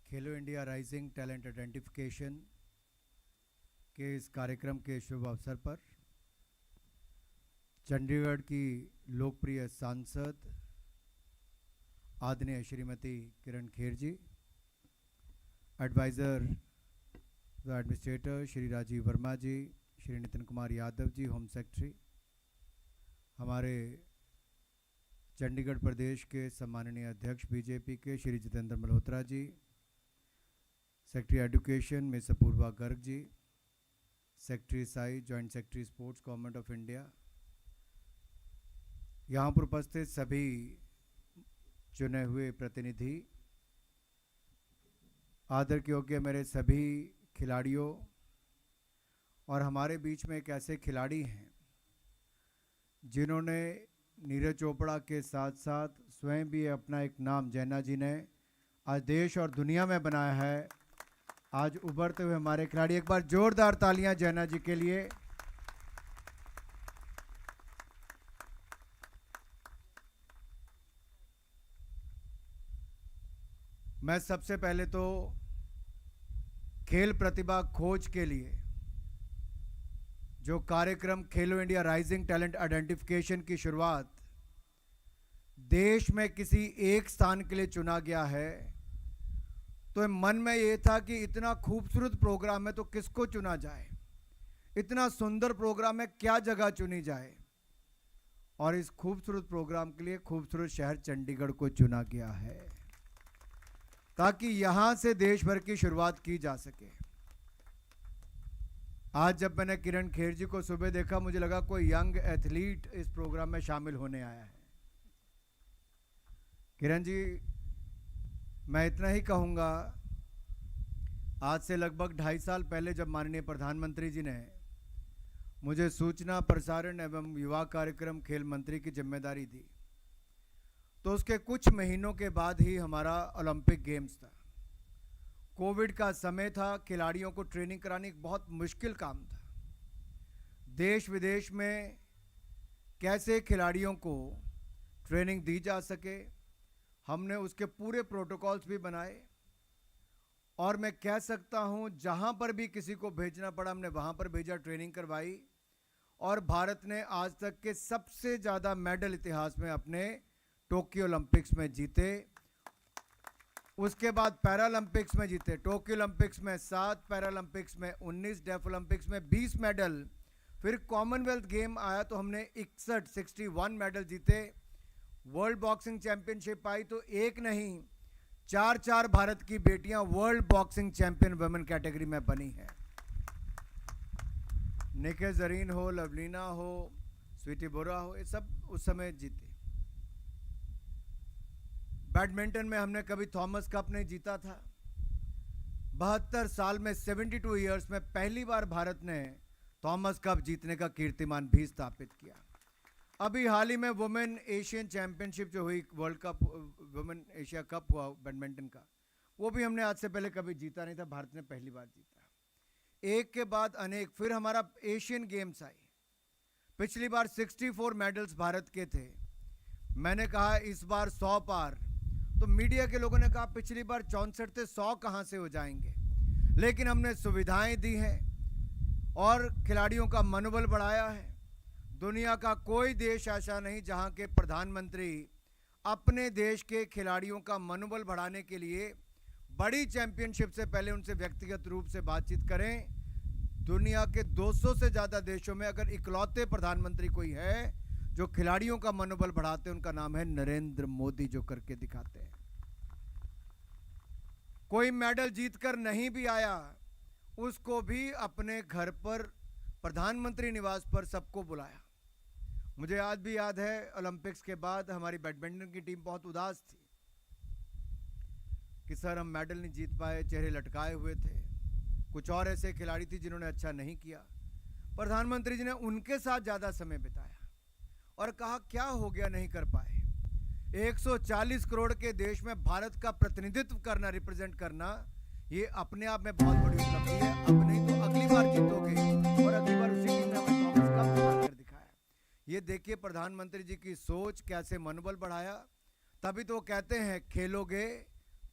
खेलो इंडिया राइजिंग टैलेंट आइडेंटिफिकेशन के इस कार्यक्रम के शुभ अवसर पर चंडीगढ़ की लोकप्रिय सांसद आदरणीय Shrimati Kiran Kher ji, adviser the administrator Shri Rajiv Verma ji, Shri Nitin Kumar Yadav ji, home secretary, हमारे चंडीगढ़ प्रदेश के सम्माननीय अध्यक्ष बीजेपी के Shri Jitendra Malhotra ji, secretary education miss Apurva Garg ji, secretary SAI, joint secretary sports government of India, यहाँ पर उपस्थित सभी चुने हुए प्रतिनिधि, आदर के योग्य मेरे सभी खिलाड़ियों, और हमारे बीच में एक ऐसे खिलाड़ी हैं जिन्होंने नीरज चोपड़ा के साथ साथ स्वयं भी अपना एक नाम जैना जी ने आज देश और दुनिया में बनाया है। आज उभरते हुए हमारे खिलाड़ी, एक बार जोरदार तालियां जैना जी के लिए। मैं सबसे पहले तो खेल प्रतिभा खोज के लिए जो कार्यक्रम खेलो इंडिया राइजिंग टैलेंट आइडेंटिफिकेशन की शुरुआत देश में किसी एक स्थान के लिए चुना गया है, तो मन में ये था कि इतना खूबसूरत प्रोग्राम है तो किसको चुना जाए, इतना सुंदर प्रोग्राम है क्या जगह चुनी जाए, और इस खूबसूरत प्रोग्राम के लिए खूबसूरत शहर चंडीगढ़ को चुना गया है ताकि यहां से देश भर की शुरुआत की जा सके। आज जब मैंने किरण खेर जी को सुबह देखा, मुझे लगा कोई यंग एथलीट इस प्रोग्राम में शामिल होने आया है। किरण जी, मैं इतना ही कहूँगा, आज से लगभग 2.5 साल पहले जब माननीय प्रधानमंत्री जी ने मुझे सूचना प्रसारण एवं युवा कार्यक्रम खेल मंत्री की जिम्मेदारी दी, तो उसके कुछ महीनों के बाद ही हमारा ओलंपिक गेम्स था। कोविड का समय था, खिलाड़ियों को ट्रेनिंग करानी एक बहुत मुश्किल काम था। देश विदेश में कैसे खिलाड़ियों को ट्रेनिंग दी जा सके, हमने उसके पूरे प्रोटोकॉल्स भी बनाए, और मैं कह सकता हूं जहां पर भी किसी को भेजना पड़ा हमने वहां पर भेजा, ट्रेनिंग करवाई, और भारत ने आज तक के सबसे ज़्यादा मेडल इतिहास में अपने टोक्यो ओलंपिक्स में जीते। उसके बाद पैरालंपिक्स में जीते, टोक्यो ओलंपिक्स में 7, पैरालंपिक्स में 19, डेफ ओलंपिक्स में 20 मेडल, फिर कॉमनवेल्थ गेम आया तो हमने 61 मेडल जीते। वर्ल्ड बॉक्सिंग चैंपियनशिप आई तो एक नहीं 4 भारत की बेटियां world boxing champion women category में बनी है। निके जरीन हो, लवलीना हो, स्वीटी बोरा हो, ये सब उस समय जीते। बैडमिंटन में हमने कभी थॉमस कप नहीं जीता था। 72 साल में 72 ईयर्स में पहली बार भारत ने थॉमस कप जीतने का कीर्तिमान भी स्थापित किया। अभी हाल ही में वुमेन एशियन चैंपियनशिप जो हुई, world cup, women Asia cup हुआ बैडमिंटन का, वो भी हमने आज से पहले कभी जीता नहीं था, भारत ने पहली बार जीता। एक के बाद अनेक, फिर हमारा एशियन गेम्स आई, पिछली बार 64 मेडल्स भारत के थे। मैंने कहा इस बार 100 पार, तो मीडिया के लोगों ने कहा पिछली बार 64 थे, 100 कहां से हो जाएंगे। लेकिन हमने सुविधाएं दी हैं और खिलाड़ियों का मनोबल बढ़ाया है। दुनिया का कोई देश ऐसा नहीं जहां के प्रधानमंत्री अपने देश के खिलाड़ियों का मनोबल बढ़ाने के लिए बड़ी चैंपियनशिप से पहले उनसे व्यक्तिगत रूप से बातचीत करें। दुनिया के 200 से ज़्यादा देशों में अगर इकलौते प्रधानमंत्री कोई है जो खिलाड़ियों का मनोबल बढ़ाते हैं, उनका नाम है नरेंद्र मोदी, जो करके दिखाते हैं। कोई मेडल जीतकर नहीं भी आया, उसको भी अपने घर पर प्रधानमंत्री निवास पर सबको बुलाया। मुझे आज भी याद है, ओलंपिक्स के बाद हमारी बैडमिंटन की टीम बहुत उदास थी कि सर हम मेडल नहीं जीत पाए, चेहरे लटकाए हुए थे। कुछ और ऐसे खिलाड़ी थी जिन्होंने अच्छा नहीं किया। प्रधानमंत्री जी ने उनके साथ ज़्यादा समय बिताया और कहा क्या हो गया नहीं कर पाए। 140 करोड़ के देश में भारत का प्रतिनिधित्व करना, रिप्रेजेंट करना, ये अपने आप में बहुत बड़ी उपलब्धि है। अब नहीं तो अगली बार जीतोगे, और अगली बार उसी टीम ने हमें थॉमस कप कर दिखाया। ये देखिए प्रधानमंत्री जी की सोच, कैसे मनोबल बढ़ाया। तभी तो कहते हैं खेलोगे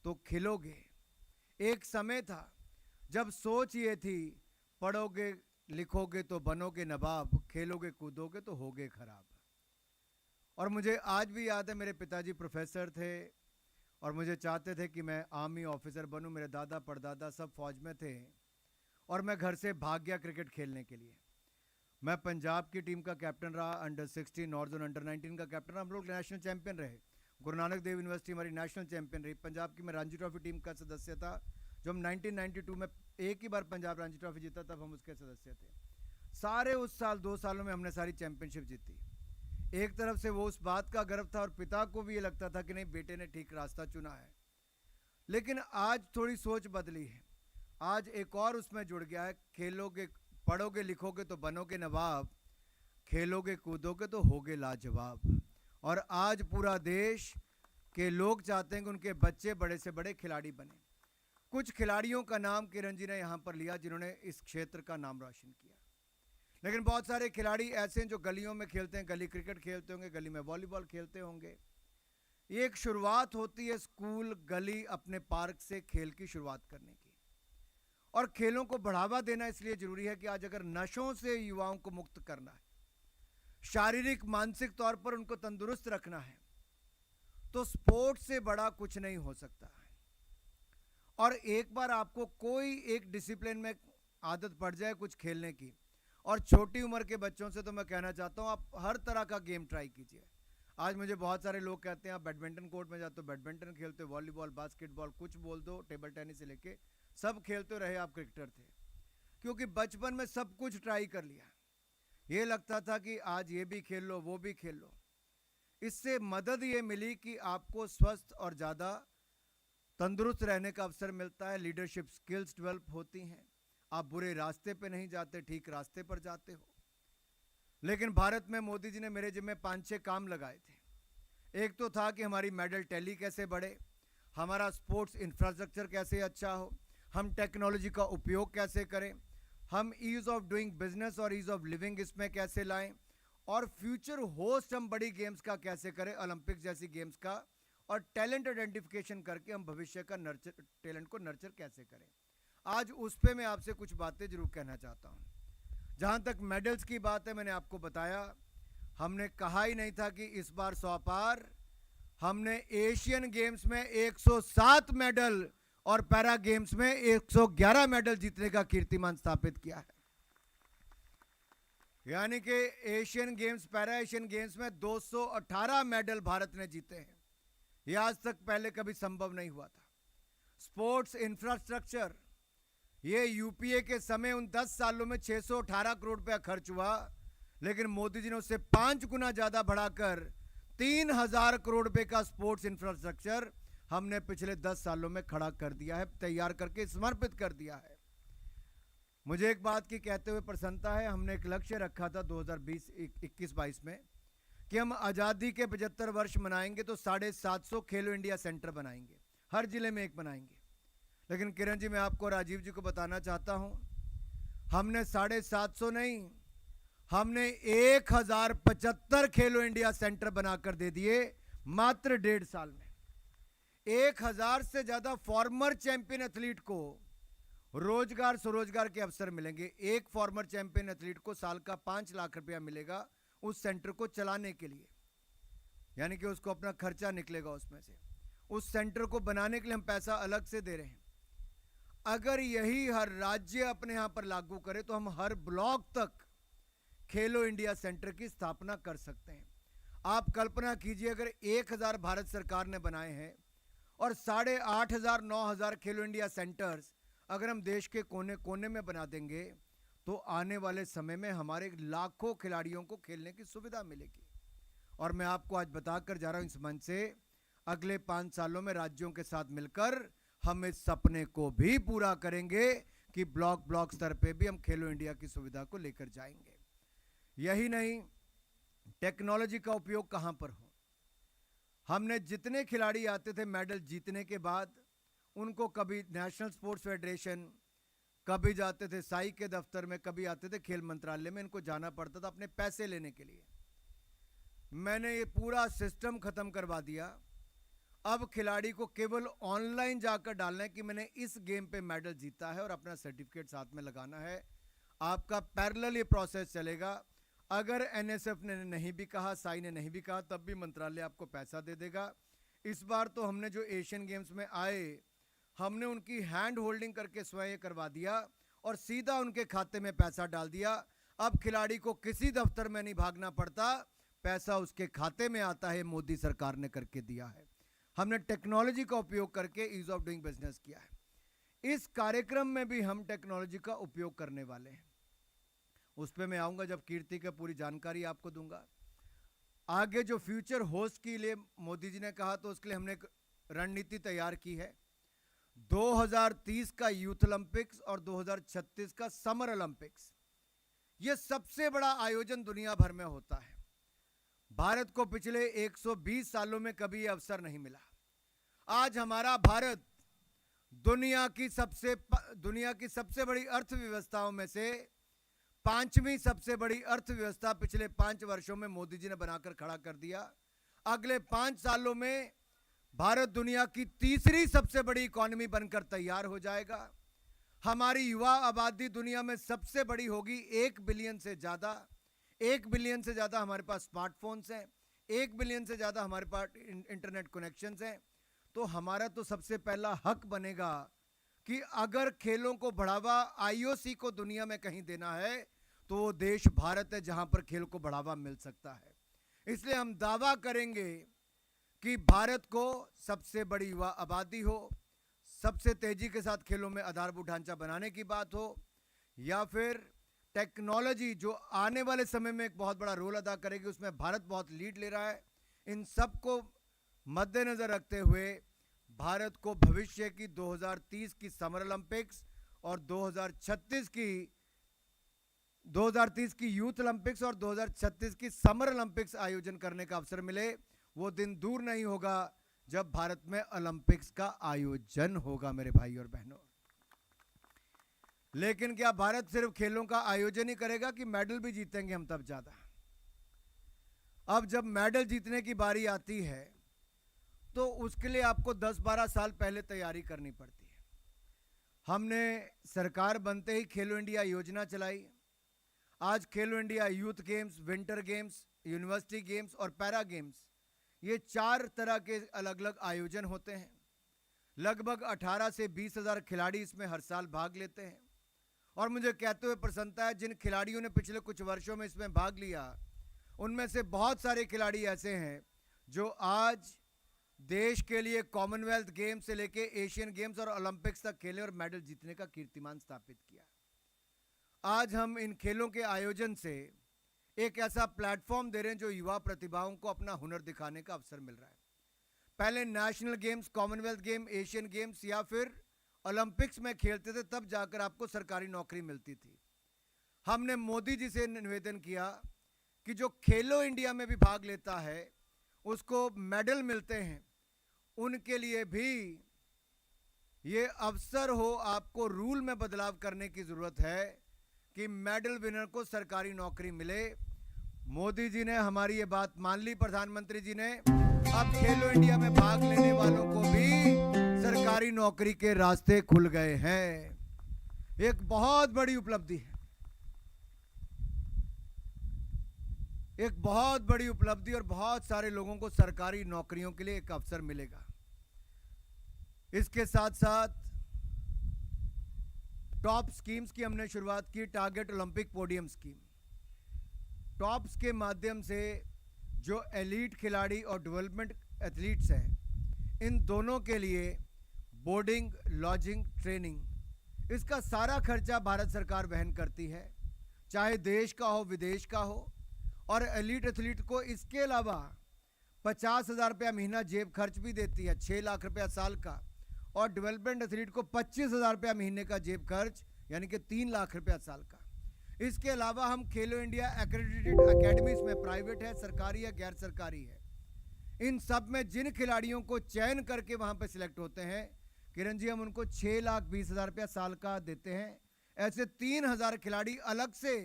तो खिलोगे। एक समय था जब सोच ये थी पढ़ोगे लिखोगे तो बनोगे नवाब, खेलोगे कूदोगे तो होगे खराब। और मुझे आज भी याद है, मेरे पिताजी प्रोफेसर थे और मुझे चाहते थे कि मैं आर्मी ऑफिसर बनूं। मेरे दादा परदादा सब फौज में थे और मैं घर से भाग गया क्रिकेट खेलने के लिए। मैं पंजाब की टीम का कैप्टन रहा, अंडर 16 नॉर्दर्न अंडर 19 का कैप्टन रहा। हम लोग नेशनल चैंपियन रहे। गुरु नानक देव यूनिवर्सिटी हमारी नेशनल चैंपियन रही। पंजाब की मैं रणजी ट्रॉफी टीम का सदस्य था। जो हम 1992 में एक ही बार पंजाब रणजी ट्रॉफी जीता, तब हम उसके सदस्य थे। सारे उस साल 2 सालों में हमने सारी चैंपियनशिप जीती। एक तरफ से वो उस बात का गर्व था और पिता को भी ये लगता था कि नहीं, बेटे ने ठीक रास्ता चुना है। लेकिन आज थोड़ी सोच बदली है। आज एक और उसमें जुड़ गया है, खेलोगे पढ़ोगे लिखोगे तो बनोगे नवाब, खेलोगे कूदोगे तो होगे लाजवाब। और आज पूरा देश के लोग चाहते हैं कि उनके बच्चे बड़े से बड़े खिलाड़ी बने। कुछ खिलाड़ियों का नाम किरण जी ने यहाँ पर लिया जिन्होंने इस क्षेत्र का नाम रोशन किया, लेकिन बहुत सारे खिलाड़ी ऐसे हैं जो गलियों में खेलते हैं, गली क्रिकेट खेलते होंगे, गली में वॉलीबॉल खेलते होंगे। ये एक शुरुआत होती है स्कूल, गली, अपने पार्क से खेल की शुरुआत करने की। और खेलों को बढ़ावा देना इसलिए जरूरी है कि आज अगर नशों से युवाओं को मुक्त करना है, शारीरिक मानसिक तौर पर उनको तंदुरुस्त रखना है, तो स्पोर्ट्स से बड़ा कुछ नहीं हो सकता है। और एक बार आपको कोई एक डिसिप्लिन में आदत पड़ जाए कुछ खेलने की, और छोटी उम्र के बच्चों से तो मैं कहना चाहता हूं आप हर तरह का गेम ट्राई कीजिए। आज मुझे बहुत सारे लोग कहते हैं आप बैडमिंटन कोर्ट में जाते हो, बैडमिंटन खेलते हो, वॉलीबॉल, बास्केटबॉल, कुछ बोल दो, टेबल टेनिस से लेके सब खेलते रहे आप क्रिकेटर थे। क्योंकि बचपन में सब कुछ ट्राई कर लिया। ये लगता था कि आज ये भी खेल लो, वो भी खेल लो। इससे मदद ये मिली कि आपको स्वस्थ और ज़्यादा तंदुरुस्त रहने का अवसर मिलता है, लीडरशिप स्किल्स डेवलप होती हैं, आप बुरे रास्ते पे नहीं जाते, ठीक रास्ते पर जाते हो। लेकिन भारत में मोदी जी ने मेरे जिम्मे 5-6 काम लगाए थे। एक तो था कि हमारी मेडल टैली कैसे बढ़े, हमारा स्पोर्ट्स इंफ्रास्ट्रक्चर कैसे अच्छा हो, हम टेक्नोलॉजी का उपयोग कैसे करें, हम ईज ऑफ डूइंग बिजनेस और ईज ऑफ लिविंग इसमें कैसे लाएं, और फ्यूचर होस्ट हम बड़ी गेम्स का कैसे करें, ओलंपिक्स जैसी गेम्स का, और टैलेंट आइडेंटिफिकेशन करके हम भविष्य का टैलेंट को नर्चर कैसे करें। आज उस पे मैं आपसे कुछ बातें जरूर कहना चाहता हूँ। जहाँ तक मेडल्स की बात है, मैंने आपको बताया, हमने कहा ही नहीं था कि इस बार 100 पार। हमने एशियन गेम्स में 107 मेडल और पैरा गेम्स में 111 मेडल जीतने का कीर्तिमान स्थापित किया है। यानी कि Asian games, para Asian games में 218 मेडल भारत ने जीते हैं। यह आज तक पहले कभी संभव नहीं हुआ था। स्पोर्ट्स इंफ्रास्ट्रक्चर, ये यूपीए के समय उन 10 सालों में 618 करोड़ रुपया खर्च हुआ, लेकिन मोदी जी ने उससे 5 गुना ज्यादा बढ़ाकर 3000 करोड़ रुपए का स्पोर्ट्स इंफ्रास्ट्रक्चर हमने पिछले 10 सालों में खड़ा कर दिया है, तैयार करके समर्पित कर दिया है। मुझे एक बात की कहते हुए प्रसन्नता है, हमने एक लक्ष्य रखा था 2021-22 में कि हम आज़ादी के 75 वर्ष मनाएंगे तो 750 खेलो इंडिया सेंटर बनाएंगे, हर जिले में एक बनाएंगे। लेकिन किरण जी, मैं आपको, राजीव जी को बताना चाहता हूं, हमने 750 नहीं, हमने 1075 खेलो इंडिया सेंटर बनाकर दे दिए मात्र 1.5 साल में। 1000 से ज्यादा फॉर्मर चैंपियन एथलीट को रोजगार स्वरोजगार के अवसर मिलेंगे। एक फॉर्मर चैंपियन एथलीट को साल का 5 लाख रुपया मिलेगा उस सेंटर को चलाने के लिए, यानी कि उसको अपना खर्चा निकलेगा उसमें से। उस सेंटर को बनाने के लिए हम पैसा अलग से दे रहे हैं। अगर यही हर राज्य अपने यहां पर लागू करे तो हम हर ब्लॉक तक खेलो इंडिया सेंटर की स्थापना कर सकते हैं। आप कल्पना कीजिए, अगर 1000 भारत सरकार ने बनाए हैं और 8500-9000 खेलो इंडिया सेंटर्स अगर हम देश के कोने कोने में बना देंगे तो आने वाले समय में हमारे लाखों खिलाड़ियों को खेलने की सुविधा मिलेगी। और मैं आपको आज बताकर जा रहा हूं इस मंच से, अगले 5 सालों में राज्यों के साथ मिलकर हम इस सपने को भी पूरा करेंगे कि ब्लॉक स्तर पे भी हम खेलो इंडिया की सुविधा को लेकर जाएंगे। यही नहीं, टेक्नोलॉजी का उपयोग कहां पर हो। हमने जितने खिलाड़ी आते थे मेडल जीतने के बाद, उनको कभी नेशनल स्पोर्ट्स फेडरेशन, कभी जाते थे साई के दफ्तर में, कभी आते थे खेल मंत्रालय में, इनको जाना पड़ता था अपने पैसे लेने के लिए। मैंने ये पूरा सिस्टम खत्म करवा दिया। अब खिलाड़ी को केवल ऑनलाइन जाकर डालना है कि मैंने इस गेम पे मेडल जीता है और अपना सर्टिफिकेट साथ में लगाना है। आपका पैरेलल ये प्रोसेस चलेगा। अगर एनएसएफ ने नहीं भी कहा, साई ने नहीं भी कहा, तब भी मंत्रालय आपको पैसा दे देगा। इस बार तो हमने जो एशियन गेम्स में आए, हमने उनकी हैंड होल्डिंग करके स्वयं करवा दिया और सीधा उनके खाते में पैसा डाल दिया। अब खिलाड़ी को किसी दफ्तर में नहीं भागना पड़ता, पैसा उसके खाते में आता है, मोदी सरकार ने करके दिया है। हमने टेक्नोलॉजी का उपयोग करके ईज ऑफ डूइंग बिजनेस किया है। इस कार्यक्रम में भी हम टेक्नोलॉजी का उपयोग करने वाले हैं, उस पर मैं आऊंगा जब कीर्ति की पूरी जानकारी आपको दूंगा। आगे जो फ्यूचर होस्ट के लिए मोदी जी ने कहा, तो उसके लिए हमने एक रणनीति तैयार की है। 2030 का यूथ ओलंपिक्स और 2036 का समर ओलंपिक्स, यह सबसे बड़ा आयोजन दुनिया भर में होता है। भारत को पिछले 120 सालों में कभी यह अवसर नहीं मिला। आज हमारा भारत दुनिया की सबसे बड़ी अर्थव्यवस्थाओं में से 5वीं सबसे बड़ी अर्थव्यवस्था पिछले 5 वर्षों में मोदी जी ने बनाकर खड़ा कर दिया। अगले 5 सालों में भारत दुनिया की 3री सबसे बड़ी इकोनॉमी बनकर तैयार हो जाएगा। हमारी युवा आबादी दुनिया में सबसे बड़ी होगी, 1 बिलियन से ज़्यादा। 1 बिलियन से ज़्यादा हमारे पास स्मार्टफोन्स हैं, 1 बिलियन से ज़्यादा हमारे पास इंटरनेट कनेक्शंस हैं। तो हमारा तो सबसे पहला हक बनेगा कि अगर खेलों को बढ़ावा आईओसी को दुनिया में कहीं देना है, तो वो देश भारत है, जहां पर खेल को बढ़ावा मिल सकता है। इसलिए हम दावा करेंगे कि भारत को सबसे बड़ी युवा आबादी हो, सबसे तेजी के साथ खेलों में आधारभूत ढांचा बनाने की बात हो, या फिर टेक्नोलॉजी जो आने वाले समय में एक बहुत बड़ा रोल अदा करेगी, उसमें भारत बहुत लीड ले रहा है। इन सब को मद्देनजर रखते हुए भारत को भविष्य की 2030 की समर ओलंपिक्स और 2036 की यूथ ओलंपिक्स और 2036 की समर ओलंपिक्स आयोजन करने का अवसर मिले। वो दिन दूर नहीं होगा जब भारत में ओलंपिक्स का आयोजन होगा मेरे भाई और बहनों। लेकिन क्या भारत सिर्फ खेलों का आयोजन ही करेगा कि मेडल भी जीतेंगे हम? तब ज्यादा। अब जब मेडल जीतने की बारी आती है तो उसके लिए आपको 10-12 साल पहले तैयारी करनी पड़ती है। हमने सरकार बनते ही खेलो इंडिया योजना चलाई। आज खेलो India youth games, winter games, university games और पैरा गेम्स, ये 4 तरह के अलग अलग आयोजन होते हैं। लगभग 18 से 20 हज़ार खिलाड़ी इसमें हर साल भाग लेते हैं। और मुझे कहते हुए प्रसन्नता है, जिन खिलाड़ियों ने पिछले कुछ वर्षों में इसमें भाग लिया, उनमें से बहुत सारे खिलाड़ी ऐसे हैं जो आज देश के लिए कॉमनवेल्थ गेम्स से लेके एशियन गेम्स और ओलंपिक्स तक खेले और मेडल जीतने का कीर्तिमान स्थापित किया। आज हम इन खेलों के आयोजन से एक ऐसा प्लेटफॉर्म दे रहे हैं जो युवा प्रतिभाओं को अपना हुनर दिखाने का अवसर मिल रहा है। पहले national games, Commonwealth game, Asian games या फिर ओलंपिक्स में खेलते थे, तब जाकर आपको सरकारी नौकरी मिलती थी। हमने मोदी जी से निवेदन किया कि जो खेलो इंडिया में भी भाग लेता है उसको मेडल मिलते हैं, उनके लिए भी ये अवसर हो। आपको रूल में बदलाव करने की जरूरत है कि मेडल विनर को सरकारी नौकरी मिले। मोदी जी ने हमारी ये बात मान ली, प्रधानमंत्री जी ने। अब खेलो इंडिया में भाग लेने वालों को भी सरकारी नौकरी के रास्ते खुल गए हैं। एक बहुत बड़ी उपलब्धि है, एक बहुत बड़ी उपलब्धि, और बहुत सारे लोगों को सरकारी नौकरियों के लिए एक अवसर मिलेगा। इसके साथ साथ टॉप स्कीम्स की हमने शुरुआत की। Target Olympic podium scheme, tops के माध्यम से जो एलीट खिलाड़ी और डेवलपमेंट एथलीट्स हैं, इन दोनों के लिए बोर्डिंग, लॉजिंग, ट्रेनिंग, इसका सारा खर्चा भारत सरकार वहन करती है, चाहे देश का हो विदेश का हो। और एलीट एथलीट को इसके अलावा 50,000 रुपया महीना जेब खर्च भी देती है, 6 लाख रुपया साल का। और डेवलपमेंट एथलीट को 25,000 रुपया महीने का जेब खर्च, यानी कि 3 लाख रुपया साल का। इसके अलावा हम खेलो इंडिया एक्रेडिटेड अकेडमीज में, प्राइवेट है, सरकारी है, गैर सरकारी है, इन सब में जिन खिलाड़ियों को चयन करके वहां पे सिलेक्ट होते हैं, किरण जी, हम उनको 6,20,000 रुपया साल का देते हैं। ऐसे 3,000 खिलाड़ी अलग से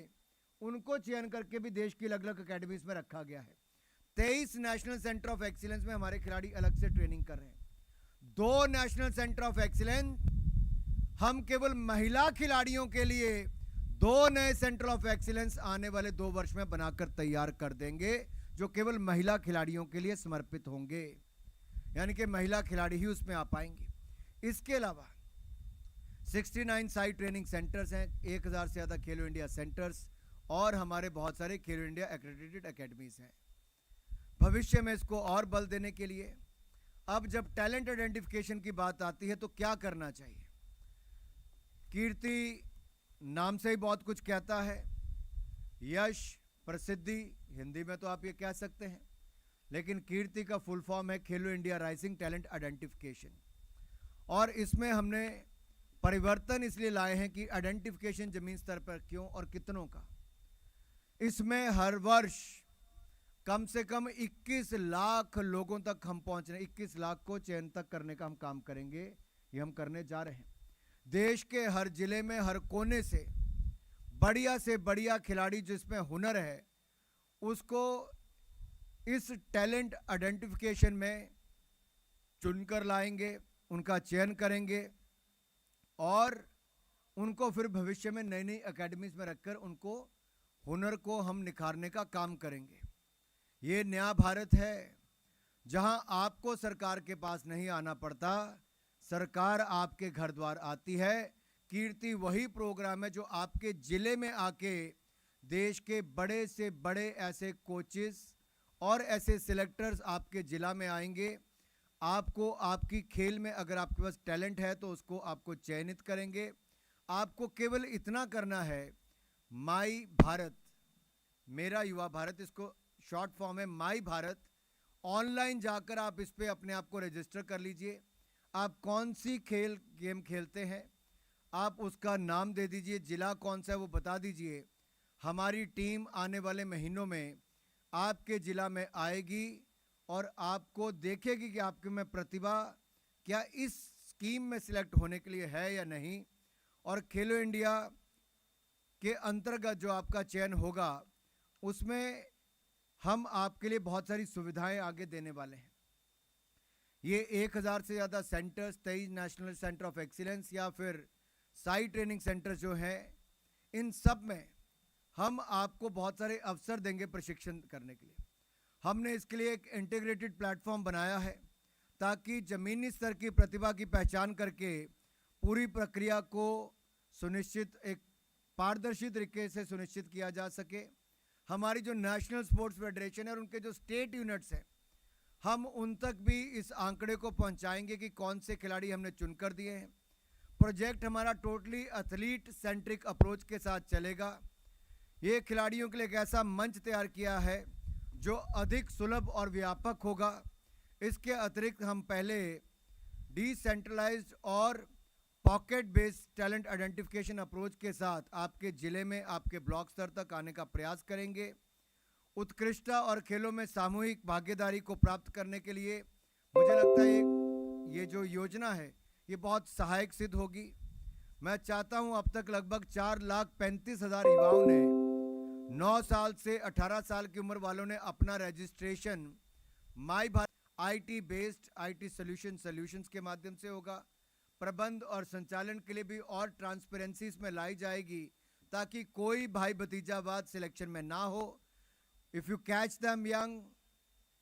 उनको चयन करके भी देश की अलग अलग अकेडमीज में रखा गया है। 23 नेशनल सेंटर ऑफ एक्सीलेंस में हमारे खिलाड़ी अलग से ट्रेनिंग कर रहे हैं। 2 नेशनल सेंटर ऑफ एक्सीलेंस हम केवल महिला खिलाड़ियों के लिए 2 नए सेंटर ऑफ एक्सीलेंस आने वाले 2 वर्ष में बनाकर तैयार कर देंगे, जो केवल महिला खिलाड़ियों के लिए समर्पित होंगे, यानी कि महिला खिलाड़ी ही उसमें आ पाएंगे। इसके अलावा 69 साइट ट्रेनिंग सेंटर्स हैं, 1000 से ज़्यादा खेलो इंडिया सेंटर्स और हमारे बहुत सारे खेलो इंडिया एक्रेडिटेड एकेडमीज हैं। भविष्य में इसको और बल देने के लिए अब जब टैलेंट आइडेंटिफिकेशन की बात आती है तो क्या करना चाहिए। कीर्ति नाम से ही बहुत कुछ कहता है, यश, प्रसिद्धि, हिंदी में तो आप ये कह सकते हैं, लेकिन कीर्ति का फुल फॉर्म है खेलो इंडिया राइजिंग टैलेंट आइडेंटिफिकेशन। और इसमें हमने परिवर्तन इसलिए लाए हैं कि आइडेंटिफिकेशन जमीन स्तर पर क्यों और कितनों का। इसमें हर वर्ष कम से कम 21 लाख लोगों तक हम पहुंच रहे हैं, 21 लाख को चयन तक करने का हम काम करेंगे, ये हम करने जा रहे हैं। देश के हर जिले में हर कोने से बढ़िया खिलाड़ी जिसमें हुनर है उसको इस टैलेंट आइडेंटिफिकेशन में चुनकर लाएंगे, उनका चयन करेंगे और उनको फिर भविष्य में नई नई एकेडमीज में रखकर उनको हुनर को हम निखारने का काम करेंगे। ये नया भारत है जहां आपको सरकार के पास नहीं आना पड़ता, सरकार आपके घर द्वार आती है। कीर्ति वही प्रोग्राम है जो आपके जिले में आके देश के बड़े से बड़े ऐसे कोचेस और ऐसे सिलेक्टर्स आपके जिला में आएंगे। आपको आपकी खेल में अगर आपके पास टैलेंट है तो उसको आपको चयनित करेंगे। आपको केवल इतना करना है, माई भारत, मेरा युवा भारत, इसको शॉर्ट फॉर्म है माई भारत। ऑनलाइन जाकर आप इस पे अपने आप को रजिस्टर कर लीजिए। आप कौन सी गेम खेलते हैं आप उसका नाम दे दीजिए, जिला कौन सा है वो बता दीजिए। हमारी टीम आने वाले महीनों में आपके जिला में आएगी और आपको देखेगी कि आपके में प्रतिभा क्या इस स्कीम में सिलेक्ट होने के लिए है या नहीं। और खेलो इंडिया के अंतर्गत जो आपका चयन होगा उसमें हम आपके लिए बहुत सारी सुविधाएं आगे देने वाले हैं। ये 1000 से ज़्यादा centres, 23 national centre of excellence या फिर साइट ट्रेनिंग सेंटर जो हैं, इन सब में हम आपको बहुत सारे अवसर देंगे प्रशिक्षण करने के लिए। हमने इसके लिए एक इंटीग्रेटेड प्लेटफॉर्म बनाया है ताकि ज़मीनी स्तर की प्रतिभा की पहचान करके पूरी प्रक्रिया को सुनिश्चित, एक पारदर्शी तरीके से सुनिश्चित किया जा सके। हमारी जो नेशनल स्पोर्ट्स फेडरेशन है और उनके जो स्टेट यूनिट्स हैं, हम उन तक भी इस आंकड़े को पहुंचाएंगे कि कौन से खिलाड़ी हमने चुनकर दिए हैं। प्रोजेक्ट हमारा टोटली एथलीट सेंट्रिक अप्रोच के साथ चलेगा। ये खिलाड़ियों के लिए एक ऐसा मंच तैयार किया है जो अधिक सुलभ और व्यापक होगा। इसके अतिरिक्त हम पहले डिसेंट्रलाइज्ड और pocket based talent identification approach के साथ आपके ज़िले में, आपके ब्लॉक स्तर तक आने का प्रयास करेंगे। उत्कृष्टता और खेलों में सामूहिक भागीदारी को प्राप्त करने के लिए मुझे लगता है ये जो योजना है ये बहुत सहायक सिद्ध होगी। मैं चाहता हूं, अब तक लगभग 4,35,000 युवाओं ने 9 साल से 18 साल की उम्र वालों ने अपना registration my Bharat IT based IT solutions के माध्यम से होगा। प्रबंध और संचालन के लिए भी और ट्रांसपेरेंसी इसमें लाई जाएगी ताकि कोई भाई भतीजावाद सिलेक्शन में ना हो। If you catch them young,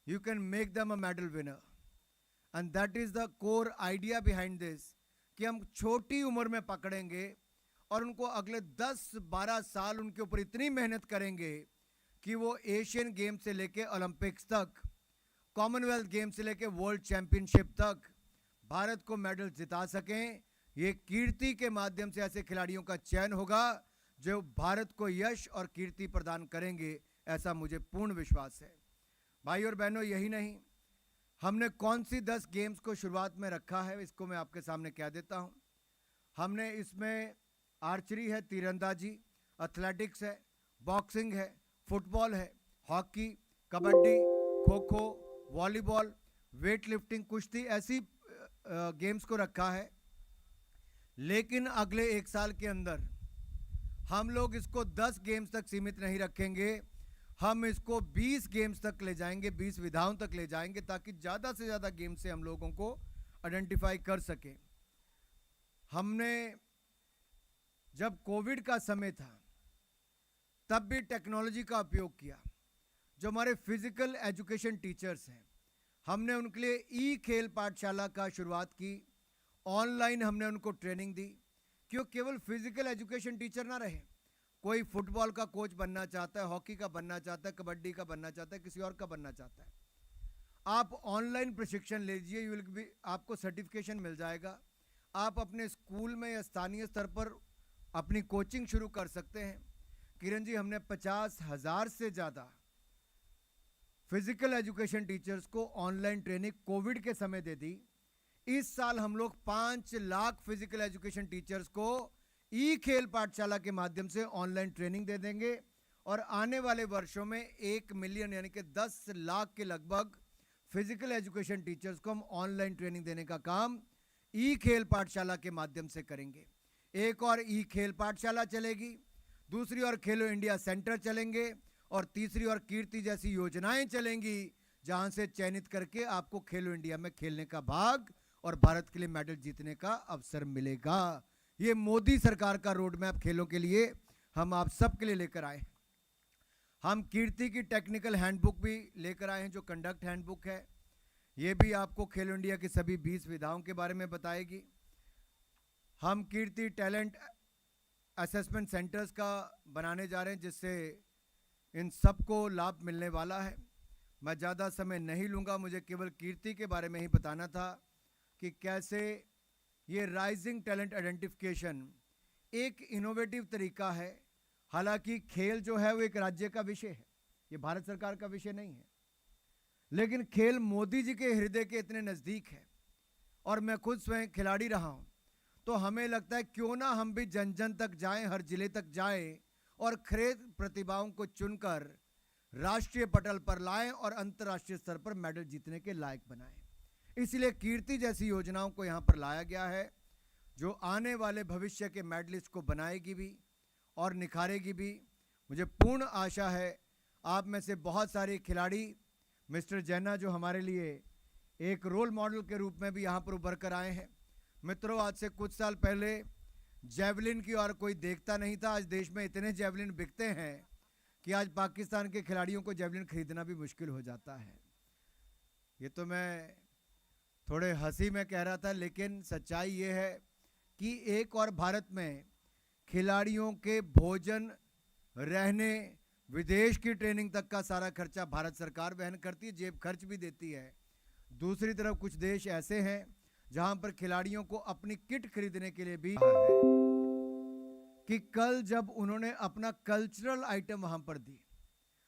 you can make them a medal winner. And that is the core idea behind this, कि हम छोटी उम्र में पकड़ेंगे और उनको अगले 10-12 साल उनके ऊपर इतनी मेहनत करेंगे कि वो एशियन गेम से लेके ओलंपिक्स तक, कॉमनवेल्थ गेम से लेके वर्ल्ड चैंपियनशिप तक भारत को मेडल जिता सकें। ये कीर्ति के माध्यम से ऐसे खिलाड़ियों का चयन होगा जो भारत को यश और कीर्ति प्रदान करेंगे, ऐसा मुझे पूर्ण विश्वास है। भाई और बहनों, यही नहीं, हमने कौन सी 10 गेम्स को शुरुआत में रखा है इसको मैं आपके सामने कह देता हूं। हमने इसमें आर्चरी है, तीरंदाजी, एथलेटिक्स है, बॉक्सिंग है, फुटबॉल है, hockey, kabaddi, kho kho, volleyball, weight lifting, कुश्ती, ऐसी गेम्स को रखा है। लेकिन अगले 1 साल के अंदर हम लोग इसको 10 गेम्स तक सीमित नहीं रखेंगे, हम इसको 20 गेम्स तक ले जाएंगे, 20 विधाओं तक ले जाएंगे ताकि ज़्यादा से ज़्यादा गेम से हम लोगों को आइडेंटिफाई कर सके। हमने जब कोविड का समय था तब भी टेक्नोलॉजी का उपयोग किया। जो हमारे फिजिकल एजुकेशन टीचर्स हैं, हमने उनके लिए ई खेल पाठशाला का शुरुआत की। ऑनलाइन हमने उनको ट्रेनिंग दी, क्यों केवल फिजिकल एजुकेशन टीचर ना रहे। कोई फुटबॉल का कोच बनना चाहता है, हॉकी का बनना चाहता है, कबड्डी का बनना चाहता है, किसी और का बनना चाहता है, आप ऑनलाइन प्रशिक्षण लीजिए, यू विल बी, आपको सर्टिफिकेशन मिल जाएगा। आप अपने स्कूल में या स्थानीय स्तर पर अपनी कोचिंग शुरू कर सकते हैं। किरण जी, हमने 50,000 से ज़्यादा फिजिकल एजुकेशन टीचर्स को ऑनलाइन ट्रेनिंग कोविड के समय दे दी। इस साल हम लोग 5 लाख फिजिकल एजुकेशन टीचर्स को ई खेल पाठशाला के माध्यम से ऑनलाइन ट्रेनिंग दे देंगे और आने वाले वर्षों में 1 मिलियन यानी कि 10 लाख के लगभग फिजिकल एजुकेशन टीचर्स को हम ऑनलाइन ट्रेनिंग देने का काम ई खेल पाठशाला के माध्यम से करेंगे। एक और ई खेल पाठशाला चलेगी, दूसरी ओर खेलो इंडिया सेंटर चलेंगे और तीसरी ओर कीर्ति जैसी योजनाएं चलेंगी, जहां से चयनित करके आपको खेलो इंडिया में खेलने का भाग और भारत के लिए मेडल जीतने का अवसर मिलेगा। ये मोदी सरकार का रोड मैप खेलों के लिए हम आप सब के लिए लेकर आए। हम कीर्ति की टेक्निकल हैंडबुक भी लेकर आए हैं, जो कंडक्ट हैंडबुक है। ये भी आपको खेलो इंडिया की सभी 20 विधाओं के बारे में बताएगी। हम कीर्ति टैलेंट असेसमेंट सेंटर्स का बनाने जा रहे हैं, जिससे इन सबको लाभ मिलने वाला है। मैं ज़्यादा समय नहीं लूँगा, मुझे केवल कीर्ति के बारे में ही बताना था कि कैसे ये राइजिंग टैलेंट आइडेंटिफिकेशन एक इनोवेटिव तरीका है। हालांकि खेल जो है वो एक राज्य का विषय है, ये भारत सरकार का विषय नहीं है, लेकिन खेल मोदी जी के हृदय के इतने नज़दीक है और मैं खुद स्वयं खिलाड़ी रहा हूँ, तो हमें लगता है क्यों ना हम भी जन जन तक जाएं, हर जिले तक जाएं और खरेद प्रतिभाओं को चुनकर राष्ट्रीय पटल पर लाएं और अंतर्राष्ट्रीय स्तर पर मेडल जीतने के लायक बनाएं। इसलिए कीर्ति जैसी योजनाओं को यहाँ पर लाया गया है, जो आने वाले भविष्य के मेडलिस्ट को बनाएगी भी और निखारेगी भी। मुझे पूर्ण आशा है आप में से बहुत सारे खिलाड़ी, मिस्टर जैना जो हमारे लिए एक रोल मॉडल के रूप में भी यहाँ पर उभर कर आए हैं। मित्रों, आज से कुछ साल पहले जैवलिन की और कोई देखता नहीं था। आज देश में इतने जैवलिन बिकते हैं कि आज पाकिस्तान के खिलाड़ियों को जैवलिन खरीदना भी मुश्किल हो जाता है। ये तो मैं थोड़े हंसी में कह रहा था, लेकिन सच्चाई ये है कि एक और भारत में खिलाड़ियों के भोजन, रहने, विदेश की ट्रेनिंग तक का सारा खर्चा भारत सरकार वहन करती है, जेब खर्च भी देती है। दूसरी तरफ कुछ देश ऐसे हैं जहां पर खिलाड़ियों को अपनी किट खरीदने के लिए भी है कि कल जब उन्होंने अपना कल्चरल आइटम वहां पर दी,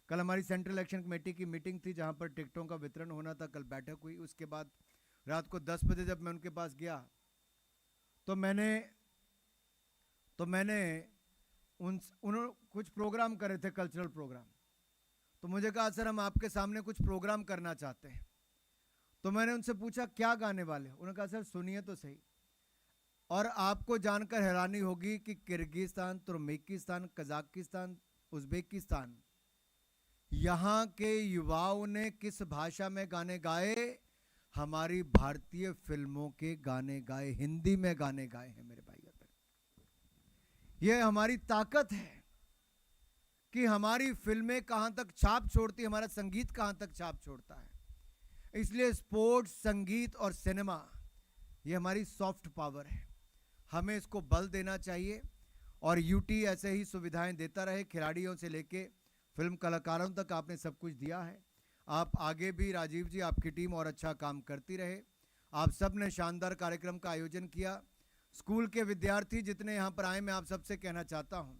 कल हमारी सेंट्रल इलेक्शन कमेटी की मीटिंग थी जहां पर टिकटों का वितरण होना था, कल बैठक हुई। उसके बाद रात को 10 बजे जब मैं उनके पास गया तो मैंने उन्होंने कुछ प्रोग्राम करे थे, कल्चरल प्रोग्राम। तो मुझे कहा सर हम आपके सामने कुछ प्रोग्राम करना चाहते हैं। तो मैंने उनसे पूछा क्या गाने वाले हो? उन्होंने कहा सर सुनिए तो सही। और आपको जानकर हैरानी होगी कि किर्गिस्तान, तुर्कमेनिस्तान, कजाकिस्तान, उज्बेकिस्तान, यहाँ के युवाओं ने किस भाषा में गाने गाए? हमारी भारतीय फिल्मों के गाने गाए, हिंदी में गाने गाए हैं मेरे भाई और बहन। यह हमारी ताकत है कि हमारी फिल्में कहां तक छाप छोड़ती, हमारा संगीत कहां तक छाप छोड़ता है। इसलिए स्पोर्ट्स, संगीत और सिनेमा ये हमारी सॉफ्ट पावर है, हमें इसको बल देना चाहिए। और यूटी ऐसे ही सुविधाएं देता रहे, खिलाड़ियों से लेके फिल्म कलाकारों तक आपने सब कुछ दिया है। आप आगे भी, राजीव जी आपकी टीम और अच्छा काम करती रहे। आप सब ने शानदार कार्यक्रम का आयोजन किया। स्कूल के विद्यार्थी जितने यहाँ पर आए, मैं आप सबसे कहना चाहता हूँ,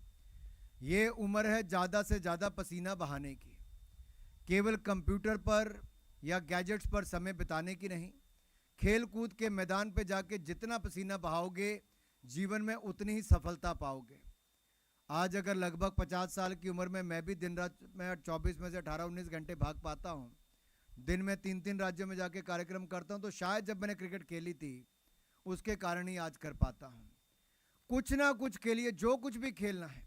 ये उम्र है ज़्यादा से ज़्यादा पसीना बहाने की, केवल कंप्यूटर पर या गैजेट्स पर समय बिताने की नहीं। खेल कूद के मैदान पे जाके जितना पसीना बहाओगे, जीवन में उतनी ही सफलता पाओगे। आज अगर लगभग 50 साल की उम्र में मैं भी दिन रात में 24 में से 18-19 घंटे भाग पाता हूँ, दिन में 3-3 राज्यों में जाके कार्यक्रम करता हूँ, तो शायद जब मैंने क्रिकेट खेली थी उसके कारण ही आज कर पाता हूँ। कुछ ना कुछ खेलिए, जो कुछ भी खेलना है,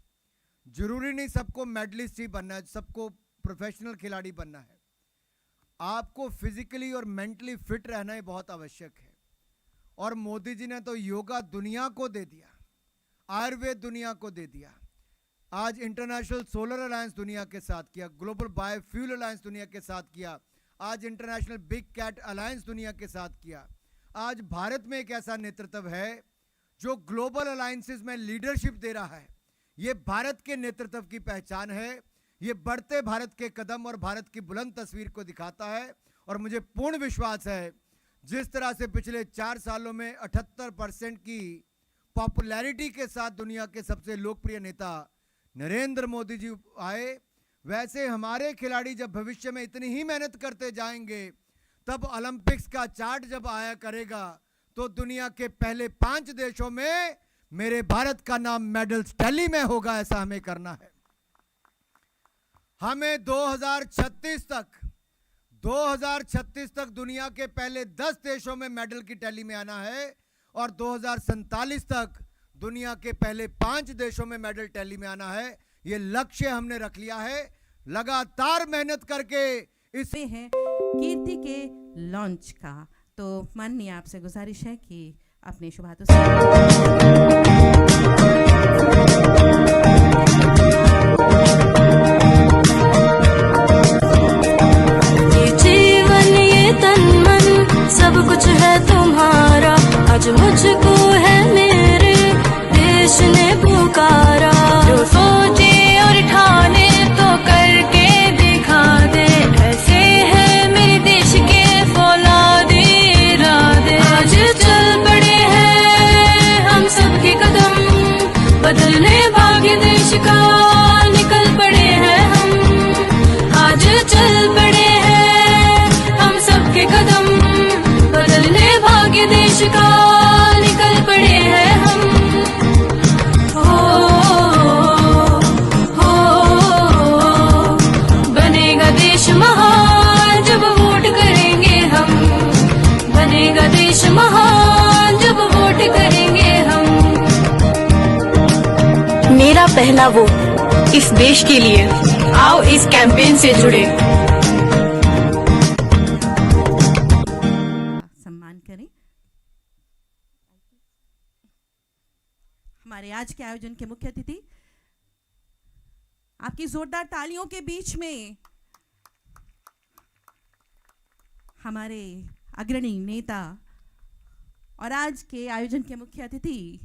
जरूरी नहीं सबको मेडलिस्ट ही बनना है, सबको प्रोफेशनल खिलाड़ी बनना है। आपको फिजिकली और मेंटली फिट रहना ही बहुत आवश्यक है। और मोदी जी ने तो योगा दुनिया को दे दिया, आयुर्वेद दुनिया को दे दिया, आज इंटरनेशनल सोलर अलायंस दुनिया के साथ किया, ग्लोबल बायोफ्यूल अलायंस दुनिया के साथ किया, आज इंटरनेशनल बिग कैट अलायंस दुनिया के साथ किया। आज भारत में एक ऐसा नेतृत्व है जो ग्लोबल अलायंसेस में लीडरशिप दे रहा है। ये भारत के नेतृत्व की पहचान है, ये बढ़ते भारत के कदम और भारत की बुलंद तस्वीर को दिखाता है। और मुझे पूर्ण विश्वास है जिस तरह से पिछले 4 सालों में 78% की पॉपुलैरिटी के साथ दुनिया के सबसे लोकप्रिय नेता नरेंद्र मोदी जी आए, वैसे हमारे खिलाड़ी जब भविष्य में इतनी ही मेहनत करते जाएंगे तब ओलंपिक्स का चार्ट जब आया करेगा तो दुनिया के पहले 5 देशों में मेरे भारत का नाम मेडल्स टैली में होगा। ऐसा हमें करना है। हमें 2036 तक दुनिया के पहले 10 देशों में मेडल की टैली में आना है और 2047 तक दुनिया के पहले 5 देशों में मेडल टैली में आना है। ये लक्ष्य हमने रख लिया है। लगातार मेहनत करके इस है कीर्ति के लॉन्च का। तो माननीय आपसे गुजारिश है कि अपने शुभ हाथों से ये जीवन ये तन मन सब कुछ है तुम्हारा, आज मुझको है मेरे देश ने पुकारा। जो सोचे और ठाने तो करके दिखा दे, ऐसे है मेरे देश के फौलादी इरादे। आज चल पड़े हैं हम सबके कदम, बदलने भाग्य देश का निकल पड़े हैं हम। आज चल पड़े हैं हम सबके कदम, बदलने भाग्य देश का निकल पड़े हैं हम। बनेगा देश महान जब वोट करेंगे हम, बनेगा देश महान जब वोट करेंगे हम। मेरा पहला वोट इस देश के लिए, आओ इस कैंपेन से जुड़े। सम्मान करें। हमारे आज के आयोजन के मुख्य अतिथि, आपकी जोरदार तालियों के बीच में हमारे अग्रणी नेता और आज के आयोजन के मुख्य अतिथि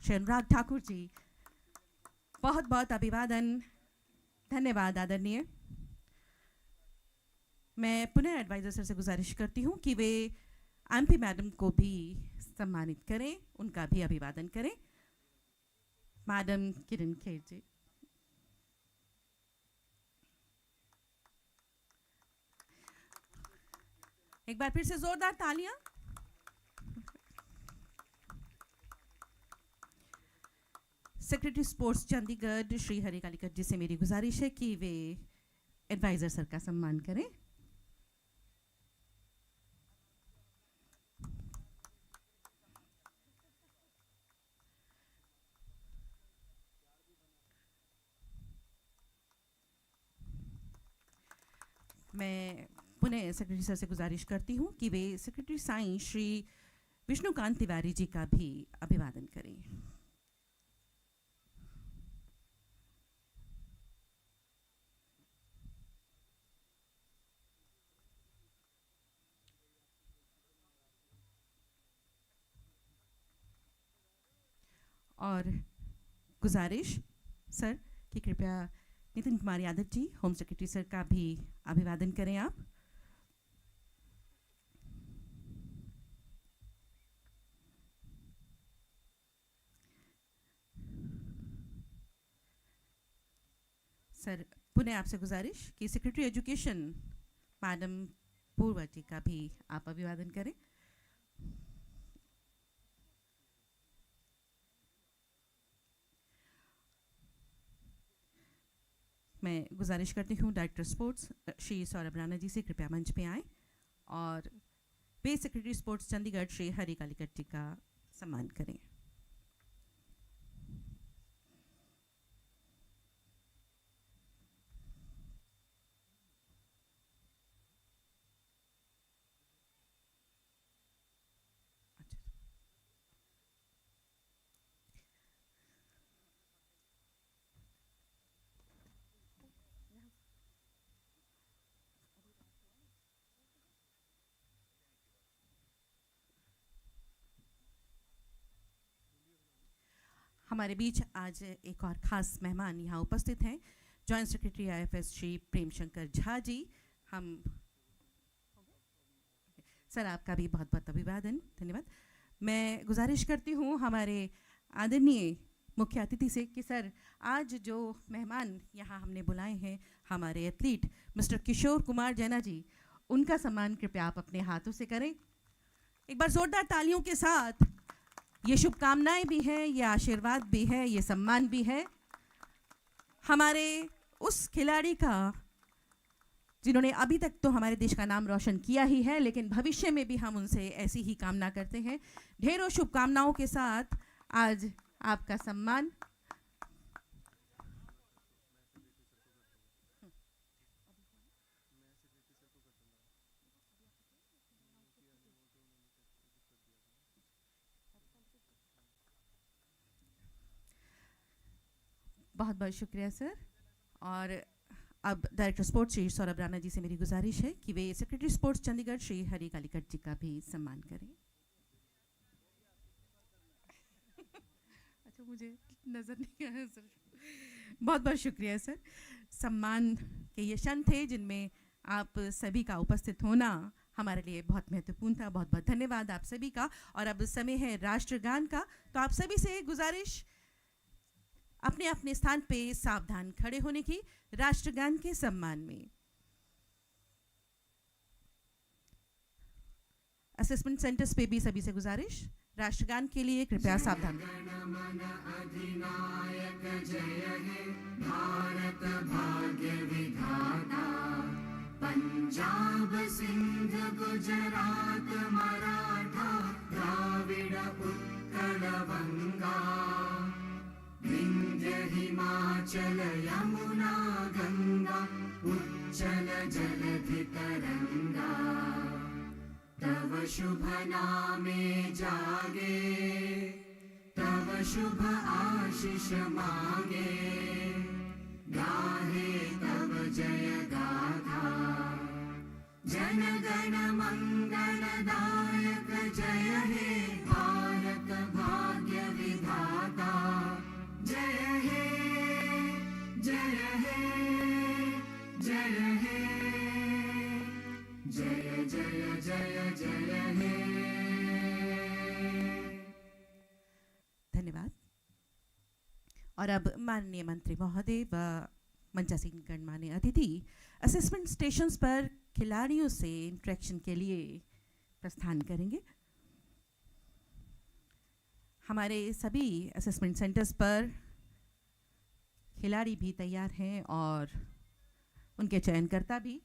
श्री अनुराग ठाकुर जी, बहुत बहुत अभिवादन, धन्यवाद आदरणीय। मैं पुनः एडवाइजर सर से गुजारिश करती हूँ कि वे एमपी मैडम को भी सम्मानित करें, उनका भी अभिवादन करें। मैडम किरण खेर जी। एक बार फिर से जोरदार तालियां। सेक्रेटरी स्पोर्ट्स चंडीगढ़ श्री हरि कालीकट जी से मेरी गुजारिश है कि वे एडवाइजर सर का सम्मान करें। मैं पुनः सेक्रेटरी सर से गुजारिश करती हूँ कि वे सेक्रेटरी साईं श्री विष्णुकांत तिवारी जी का भी अभिवादन करें। और गुजारिश सर कि कृपया Nitin Kumar Yadav ji home secretary sir का भी अभिवादन करें आप। सर पुनः आपसे गुजारिश कि सेक्रेटरी एजुकेशन मैडम पूर्वा जी का भी आप अभिवादन करें। मैं गुजारिश करती हूँ डायरेक्टर स्पोर्ट्स श्री सौरभ राणा जी से कृपया मंच पे आएँ और वे सेक्रेटरी स्पोर्ट्स चंडीगढ़ श्री हरि कालीकट जी का सम्मान करें। हमारे बीच आज एक और ख़ास मेहमान यहाँ उपस्थित हैं, joint secretary IFS Shri Prem Shankar Jha जी। हम सर आपका भी बहुत बहुत अभिवादन, धन्यवाद। मैं गुजारिश करती हूँ हमारे आदरणीय मुख्य अतिथि से कि सर आज जो मेहमान यहाँ हमने बुलाए हैं, हमारे एथलीट मिस्टर किशोर कुमार जैना जी, उनका सम्मान कृपया आप अपने हाथों से करें। एक बार जोरदार तालियों के साथ। ये शुभकामनाएं भी हैं, ये आशीर्वाद भी है, ये सम्मान भी है हमारे उस खिलाड़ी का जिन्होंने अभी तक तो हमारे देश का नाम रोशन किया ही है, लेकिन भविष्य में भी हम उनसे ऐसी ही कामना करते हैं। ढेरों शुभकामनाओं के साथ आज आपका सम्मान। बहुत बहुत शुक्रिया सर। और अब डायरेक्टर स्पोर्ट्स श्री सौरभ राणा जी से मेरी गुजारिश है कि वे सेक्रेटरी स्पोर्ट्स चंडीगढ़ श्री हरि कालीकट जी का भी सम्मान करें। अच्छा, मुझे नज़र नहीं आया सर। बहुत बहुत शुक्रिया सर। सम्मान के ये क्षण थे जिनमें आप सभी का उपस्थित होना हमारे लिए बहुत महत्वपूर्ण था। बहुत बहुत धन्यवाद आप सभी का। और अब समय है राष्ट्रगान का, तो आप सभी से गुजारिश अपने अपने स्थान पे सावधान खड़े होने की राष्ट्रगान के सम्मान में। असेसमेंट सेंटर्स पे भी सभी से गुजारिश, राष्ट्रगान के लिए कृपया सावधान। अधिनायक जय हे भारत भाग्य विधाता, पंजाब सिंध गुजरात मराठा द्राविड़ उत्कल बंगा, विंध्य हिमाचल यमुना गंगा उच्चल जलधि तरंगा, तव शुभ नामे जागे, तव शुभ आशीष मांगे, गाहे तव जय गाथा, जन गण मंगल दायक जय हे भारत भाग्य विधाता, जय हे जय हे जय हे जय जय जय जय हे। धन्यवाद। और अब माननीय मंत्री महोदय व मंचासीन गणमान्य अतिथि असेसमेंट स्टेशंस पर खिलाड़ियों से इंटरेक्शन के लिए प्रस्थान करेंगे। हमारे सभी असेसमेंट सेंटर्स पर खिलाड़ी भी तैयार हैं और उनके चयनकर्ता भी।